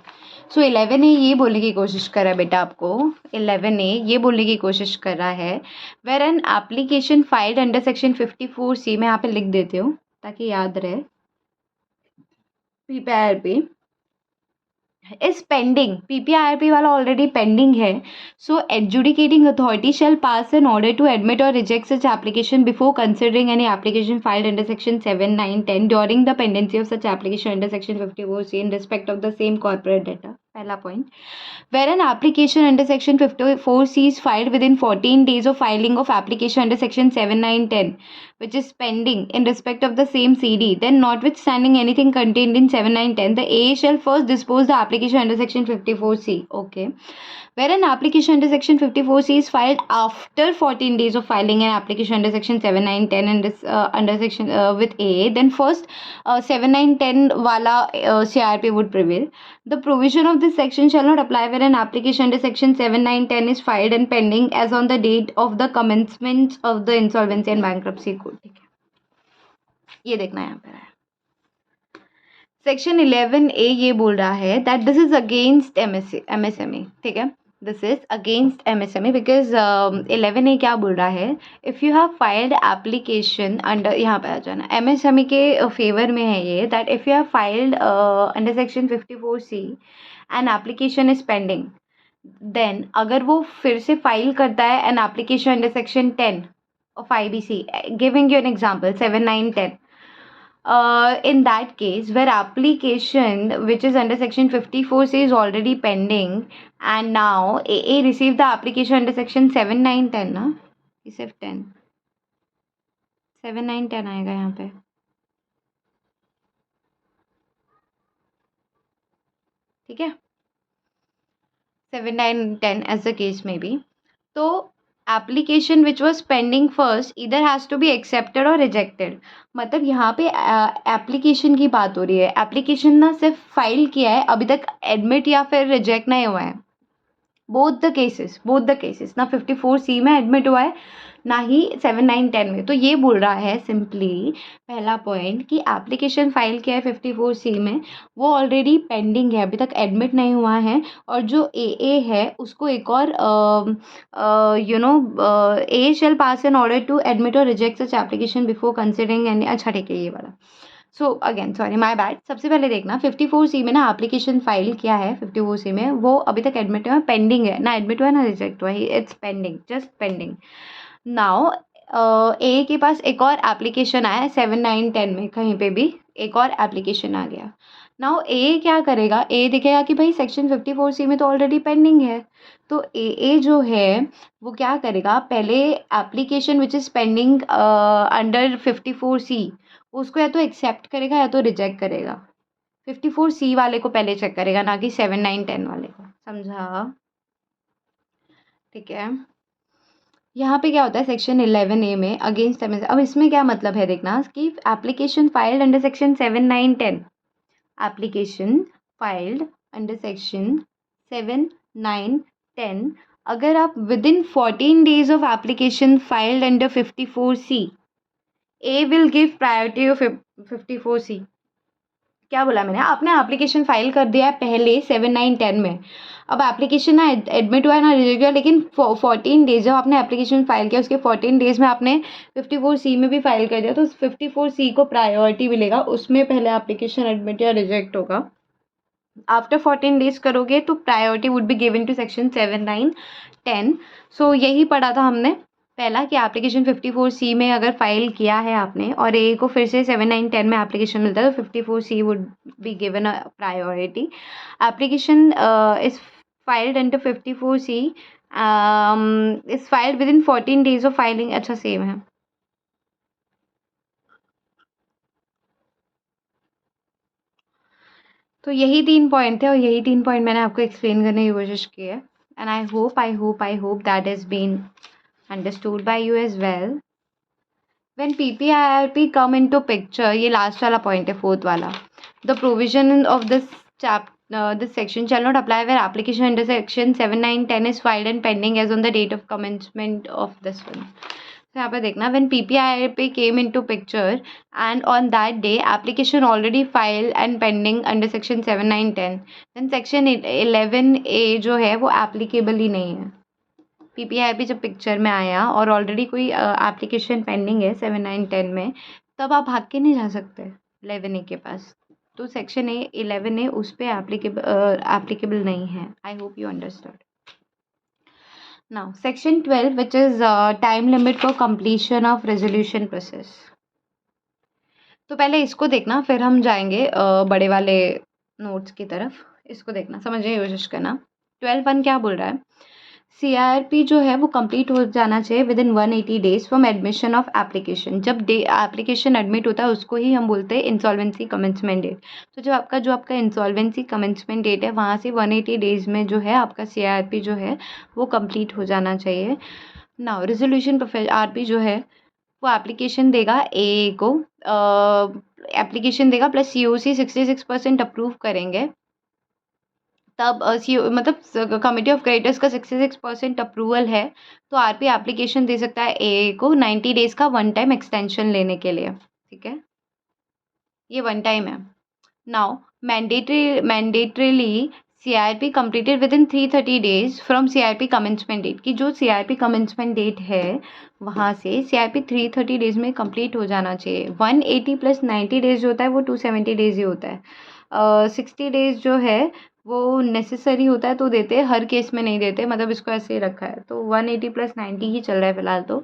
So 11A ये बोलने की कोशिश कर रहा है बेटा आपको. 11A ये बोलने की कोशिश कर रहा है where an application filed under section 54C. मैं यहाँ पे लिख देती हूँ ताकि याद रहे. पीपीआईआरपी is pending. PPIRP वाला already pending है. So adjudicating authority shall pass an order to admit or reject such application before considering any application filed under section 7, 9, 10 during the pendency of such application under section 54C in respect of the same corporate debtor. पहला point. Where an application under section 54C is filed within 14 days of filing of application under section 7, 9, 10, which is pending in respect of the same CD, then notwithstanding anything contained in 7, 9, 10, the A shall first dispose the application under section 54C. Okay. Where an application under section 54C is filed after 14 days of filing an application under section 7, 9, 10 and this under section with A, then first 7, 9, 10 wala CRP would prevail. The provision of this section shall not apply where an application under section 7, 9, 10 is filed and pending as on the date of the commencement of the insolvency and bankruptcy code. ठीक है, ये देखना यहाँ पे है. Section 11A ये बोल रहा है that this is against MSME. ठीक है, this is against MSME because 11A क्या बोल रहा है, if you have filed application under, यहाँ पे आ जाना, MSME के फेवर में है ये, that if you have filed under section 54C an application is pending, then अगर वो फिर से फाइल करता है an application under section 10 of IBC, giving you an example 7, 9, 10. In that case, where application which is under section 54C is already pending and now AA received the application under section 7, 9, 10 ना, सिर्फ 10, 7, 9, 10 आएगा यहाँ पे. ठीक है, 7, 9, 10 as the case में B. तो application which was pending first इधर हैज़ टू बी एक्सेप्टेड और रिजेक्टेड। मतलब यहाँ पे एप्लीकेशन की बात हो रही है, एप्लीकेशन ना सिर्फ फाइल किया है, अभी तक एडमिट या फिर रिजेक्ट नहीं हुआ है। बोथ द केसेस ना 54C में एडमिट हुआ है, ना ही 7, 9, 10 में। तो ये बोल रहा है सिंपली पहला पॉइंट कि एप्लीकेशन फाइल किया है 54C में, वो ऑलरेडी पेंडिंग है, अभी तक एडमिट नहीं हुआ है। और जो AA है उसको एक और A shall pass in order to admit or reject such application before considering any. अच्छा ठीक है, ये वाला। So again sorry my bad. सबसे पहले देखना 54C में ना एप्लीकेशन फाइल किया है, 54C में वो अभी तक एडमिट हुआ है, पेंडिंग है, ना एडमिट हुआ है ना रिजेक्ट हुआ है, it's pending, just pending. Now A के पास एक और एप्लीकेशन आया है 7, 9, 10 में, कहीं पे भी एक और एप्लीकेशन आ गया। नाउ ए क्या करेगा, ए देखेगा कि भाई सेक्शन 54C में तो ऑलरेडी पेंडिंग है, तो ए जो है वो क्या करेगा, पहले application which is pending under 54C उसको या तो एक्सेप्ट करेगा या तो रिजेक्ट करेगा। 54C वाले को पहले चेक करेगा, ना कि 7, 9, 10 वाले को। समझा? ठीक है। यहाँ पे क्या होता है सेक्शन 11A में अगेंस्ट एमएस। अब इसमें क्या मतलब है देखना कि application filed under section 7, 9, 10, application filed under section 7, 9, 10, अगर आप with in 14 days of application filed under 54C, A will give priority of 54C। क्या बोला मैंने, आपने एप्लीकेशन फाइल कर दिया है पहले 7, 9, 10 में, अब एप्लीकेशन ना एडमिट हुआ है ना रिजेक्ट हुआ, लेकिन 14 डेज जब आपने एप्लीकेशन फाइल किया उसके 14 डेज में आपने 54C में भी फाइल कर दिया, तो 54C को प्रायोरिटी मिलेगा, उसमें पहले एप्लीकेशन एडमिट या रिजेक्ट होगा। आफ्टर 14 डेज करोगे तो priority would be given to section 7, 9, 10। So यही पढ़ा था हमने पहला कि एप्लीकेशन 54C में अगर फाइल किया है आपने और ए को फिर से 7, 9, 10 में एप्लीकेशन मिलता है तो 54C would be given a priority. Application is filed under 54C is filed with in 14 days of filing. अच्छा सेम है। तो यही 3 पॉइंट थे और यही 3 पॉइंट मैंने आपको एक्सप्लेन करने की कोशिश की है, and I hope that has been understood by you as well. When PPIRP come into picture, ये लास्ट वाला पॉइंट है, फोर्थ वाला, the provision of this section shall not apply where application under section 7, 9, 10 is filed and pending as on the date of commencement of this one. तो यहाँ पे देखना when PPIRP came into picture and on that day application already filed and pending under section 7, 9, 10, then section 11A जो है वो applicable ही नहीं है। PPIRP जब पिक्चर में आया और ऑलरेडी कोई एप्लीकेशन पेंडिंग है 7, 9, 10 में, तब आप भाग के नहीं जा सकते 11A के पास, तो सेक्शन 11A उस पर एप्लीकेबल नहीं है। I hope you understood. Now section 12 which is time limit for completion of resolution process. तो पहले इसको देखना, फिर हम जाएंगे बड़े वाले नोट्स की तरफ। इसको देखना, समझने की कोशिश करना। 12(1) क्या बोल रहा है, CIRP जो है वो कंप्लीट हो जाना चाहिए with in 180 days from admission of application. जब एप्लीकेशन एडमिट होता है उसको ही हम बोलते हैं इंसॉल्वेंसी कमेंसमेंट डेट। तो जो आपका इंसॉल्वेंसी कमेंसमेंट डेट है वहाँ से 180 डेज में जो है आपका CIRP जो है वो कंप्लीट हो जाना चाहिए। नाउ रेजोल्यूशन RP जो है वो एप्लीकेशन देगा AA को, एप्लीकेशन देगा प्लस COC 66% अप्रूव करेंगे, तब मतलब कमिटी ऑफ क्रेडिटर्स का 66% अप्रूवल है तो RP एप्लीकेशन दे सकता है AA को 90 डेज का वन टाइम एक्सटेंशन लेने के लिए। ठीक है, ये वन टाइम है। Now mandatorily CIRP completed within 330 days from CIRP commencement date, की जो CIRP कमेंसमेंट डेट है वहाँ से CIRP 330 डेज में कंप्लीट हो जाना चाहिए। 180 प्लस 90 डेज जो होता है वो 270 डेज ही होता है। 60 डेज जो है वो नेसेसरी होता है तो देते हैं, हर केस में नहीं देते, मतलब इसको ऐसे ही रखा है। तो 180 प्लस 90 ही चल रहा है फिलहाल, तो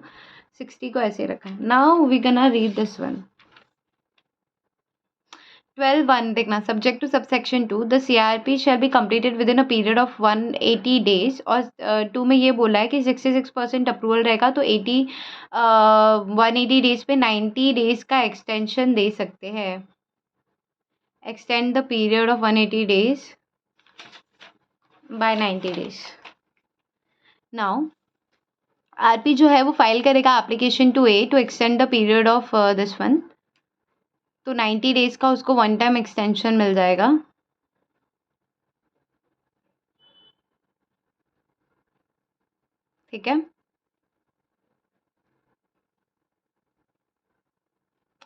60 को ऐसे ही रखा है। Now we gonna read this one. 12(1) देखना, subject to subsection 2 the CIRP shall be completed within a period of 180 days. और 2 में ये बोला है कि 66% अप्रूवल रहेगा तो 180 डेज पे 90 डेज का एक्सटेंशन दे सकते हैं। Extend the period of 180 days by 90 days. Now RP जो है वो फाइल करेगा application to a to extend the period of this one. तो 90 days का उसको वन टाइम एक्सटेंशन मिल जाएगा. ठीक है,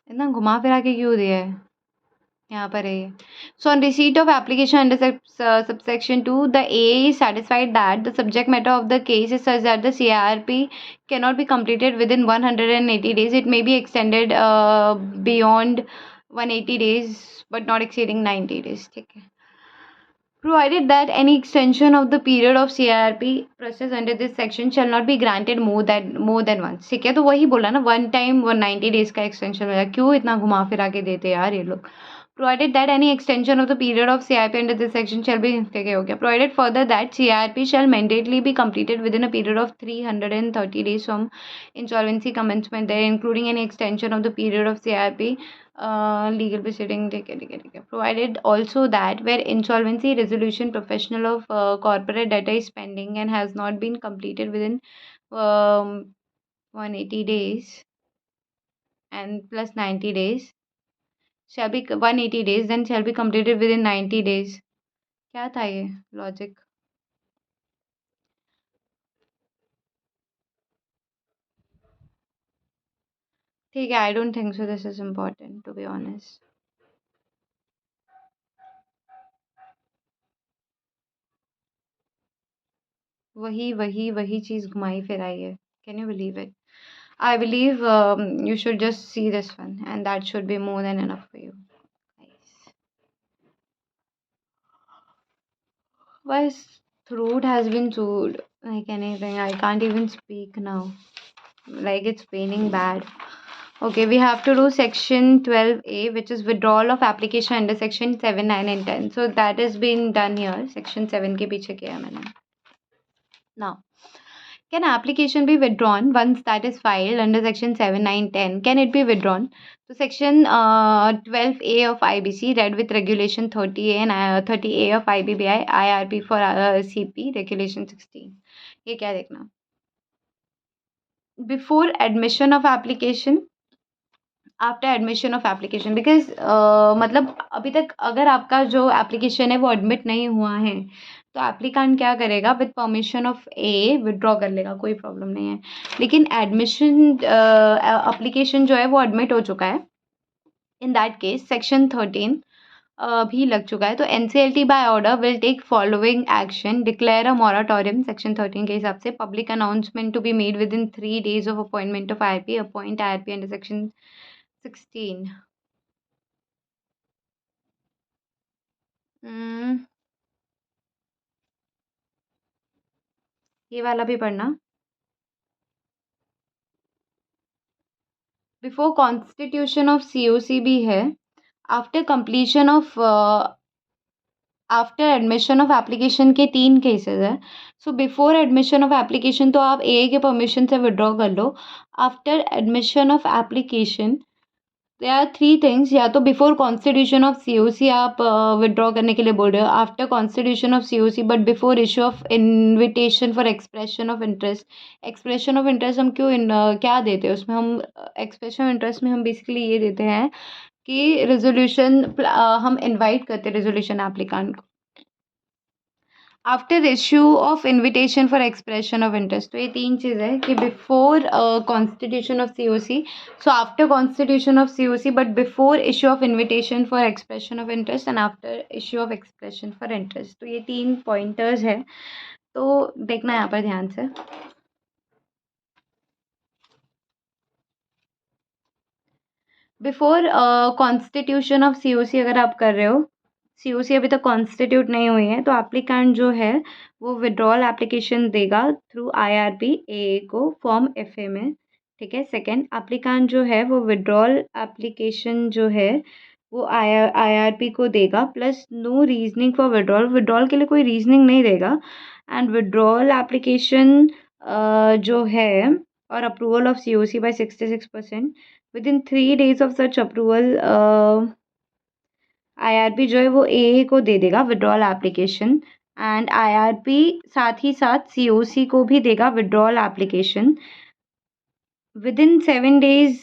इतना घुमा फिरा के क्यों दिया है, यहाँ पर है ये. So on receipt of application under subsection 2 the A is satisfied that the subject matter of the case is such that the CRP cannot be completed within 180 days. It may be extended beyond 180 days but not exceeding 90 days. ठीक है, provided that any extension of the period of CRP process under this section shall not be granted more than once. ठीक है, तो वही बोला ना, one time 190 days का extension मिला. क्यों इतना घुमा फिरा के देते यार ये लोग. Provided that any extension of the period of CRP under this section shall be ठीक है हो गया. Provided further that CRP shall mandatorily be completed within a period of 330 days from insolvency commencement there, including any extension of the period of CRP legal proceeding. ठीक है ठीक है ठीक है. Provided also that where insolvency resolution professional of corporate debtor is pending and has not been completed within 180 days and plus 90 days shall be 180 days then shall be completed within 90 days. क्या था ये logic. ठीक है, I don't think so this is important to be honest. वही वही वही चीज़ घुमाई फिराई है. Can you believe it. I believe you should just see this one and that should be more than enough for you. Nice. My throat has been chewed like anything. I can't even speak now. Like it's paining bad. Okay, we have to do section 12A, which is withdrawal of application under section 7, 9 and 10. So that has been done here. Section 7 के पीछे किया मैंने. Now, can application be withdrawn once that is filed under section 7, 9, 10? Can it be withdrawn? So section 12A of IBC read with regulation 30A and 30A of IBBI IRP for CP regulation 16. ये क्या देखना. Before admission of application, after admission of application. Because मतलब अभी तक अगर आपका जो application है वो एडमिट नहीं हुआ है तो एप्लीकेंट क्या करेगा, with permission of A withdraw कर लेगा, कोई प्रॉब्लम नहीं है. लेकिन एडमिशन एप्लीकेशन जो है वो एडमिट हो चुका है, इन दैट केस सेक्शन 13 भी लग चुका है. तो NCLT by order will take following action. Declare a moratorium section 13 के हिसाब से. Public announcement to be made within 3 days of appointment of IRP. Appoint IRP under section 16. ये वाला भी पढ़ना. बिफोर कॉन्स्टिट्यूशन ऑफ COC भी है. After completion of after admission of application के 3 केसेस है. So before admission of application तो आप AA के परमिशन से विड्रॉ कर लो. After admission of application there are 3 things. या तो बिफोर कॉन्स्टिट्यूशन ऑफ COC आप विड्रॉ करने के लिए बोल रहे हो. After constitution of COC but before issue of invitation for expression of interest. Expression of interest हम क्यों क्या देते हैं उसमें. हम एक्सप्रेशन ऑफ इंटरेस्ट में हम बेसिकली ये देते हैं कि रेजोल्यूशन हम इनवाइट करते हैं रेजोल्यूशन एप्लीकेंट को. After issue of invitation for expression of interest. तो ये 3 चीज़ है कि before constitution of COC, so after constitution of COC but before issue of invitation for expression of interest and after issue of expression for interest. तो ये 3 pointers है, तो देखना यहाँ पर ध्यान से. बिफोर कॉन्स्टिट्यूशन ऑफ COC अगर आप कर रहे हो, COC अभी तक कॉन्स्टिट्यूट नहीं हुई है, तो एप्लीकेंट जो है वो विड्रॉल एप्लीकेशन देगा थ्रू IRP AA को फॉर्म FA में. ठीक है. सेकंड, एप्लीकेंट जो है वो विड्रॉल एप्लीकेशन जो है वो IRP को देगा plus no reasoning for withdrawal. Withdrawal के लिए कोई रीजनिंग नहीं देगा. एंड विड्रॉल एप्लीकेशन जो है और approval of COC by 66%. Within 3 days of such approval IRP जो है वो AA को दे देगा विड्रॉल एप्लीकेशन. एंड आईआरपी साथ ही साथ सीओसी को भी देगा withdrawal application. With in 7 days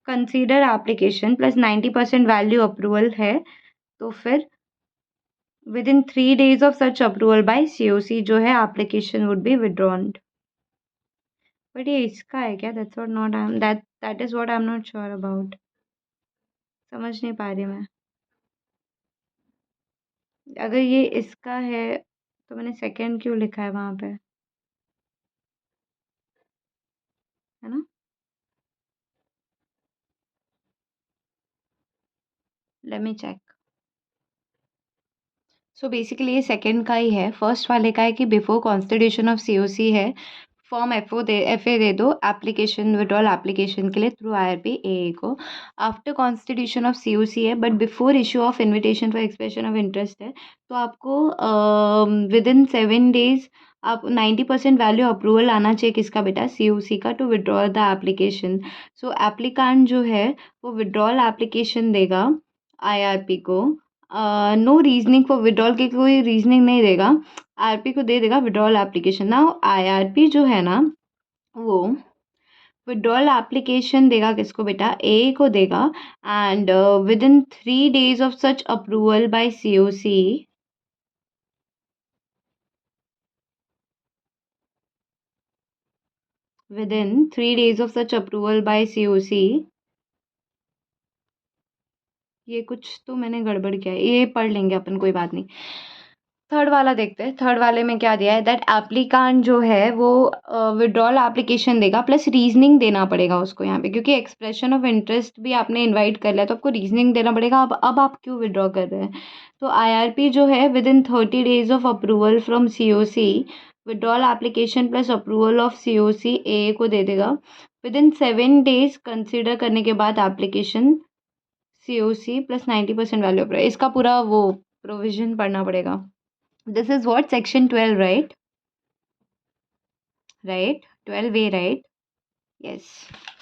consider application plus 90% value approval है, तो फिर with in 3 days of such approval bye COC जो है application would be withdrawn. But ये इसका है क्या? That's what not I am that is what I am not sure about. समझ नहीं पा रही मैं। अगर ये इसका है तो मैंने सेकंड क्यों लिखा है वहां पे, है ना? Let me check. So basically ये सेकंड का ही है। फर्स्ट वाले का है कि बिफोर कॉन्स्टिट्यूशन ऑफ सीओसी है, फॉर्म एफ ए दे दो एप्लीकेशन विड्रॉल एप्लीकेशन के लिए थ्रू आईआरपी एए को। आफ्टर कॉन्स्टिट्यूशन ऑफ सीओसी है but before issue of invitation for expression of interest है, तो आपको विद इन 7 days आप 90% वैल्यू अप्रूवल आना चाहिए किसका बेटा? सीओसी का, to withdraw the application. So applicant जो है वो विड्रॉल एप्लीकेशन देगा आईआरपी को। नो रीजनिंग फॉर विड्रॉल की कोई रीजनिंग नहीं देगा, आरपी को दे देगा विड्रॉल एप्लीकेशन। ना आईआरपी जो है ना वो विड्रॉल एप्लीकेशन देगा किसको बेटा? ए को देगा। And with in 3 days of such approval bye COC, with in 3 days of such approval bye COC, ये कुछ तो मैंने गड़बड़ किया है, ये पढ़ लेंगे अपन, कोई बात नहीं। थर्ड वाला देखते हैं। थर्ड वाले में क्या दिया है? दैट एप्लीकांट जो है वो विड्रॉल एप्लीकेशन देगा प्लस रीजनिंग देना पड़ेगा उसको यहाँ पे, क्योंकि एक्सप्रेशन ऑफ इंटरेस्ट भी आपने इनवाइट कर लिया तो आपको रीजनिंग देना पड़ेगा। अब आप क्यों विड्रॉ कर रहे हैं? तो आईआरपी जो है within 30 days of approval from COC, withdrawal application plus approval of COC A को दे देगा। विद इन 7 days कंसिडर करने के बाद application COC plus 90% value of, इसका पूरा वो प्रोविजन पढ़ना पड़ेगा। This is what section 12, right? Right? 12A, right? Yes.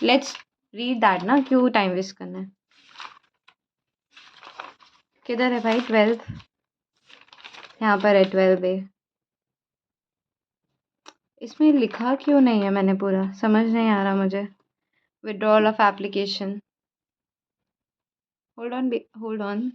Let's read that ना, क्यों टाइम वेस्ट करना है? किधर है भाई 12th? यहाँ पर है 12A। इसमें लिखा क्यों नहीं है मैंने पूरा, समझ नहीं आ रहा मुझे। Withdrawal of application, hold on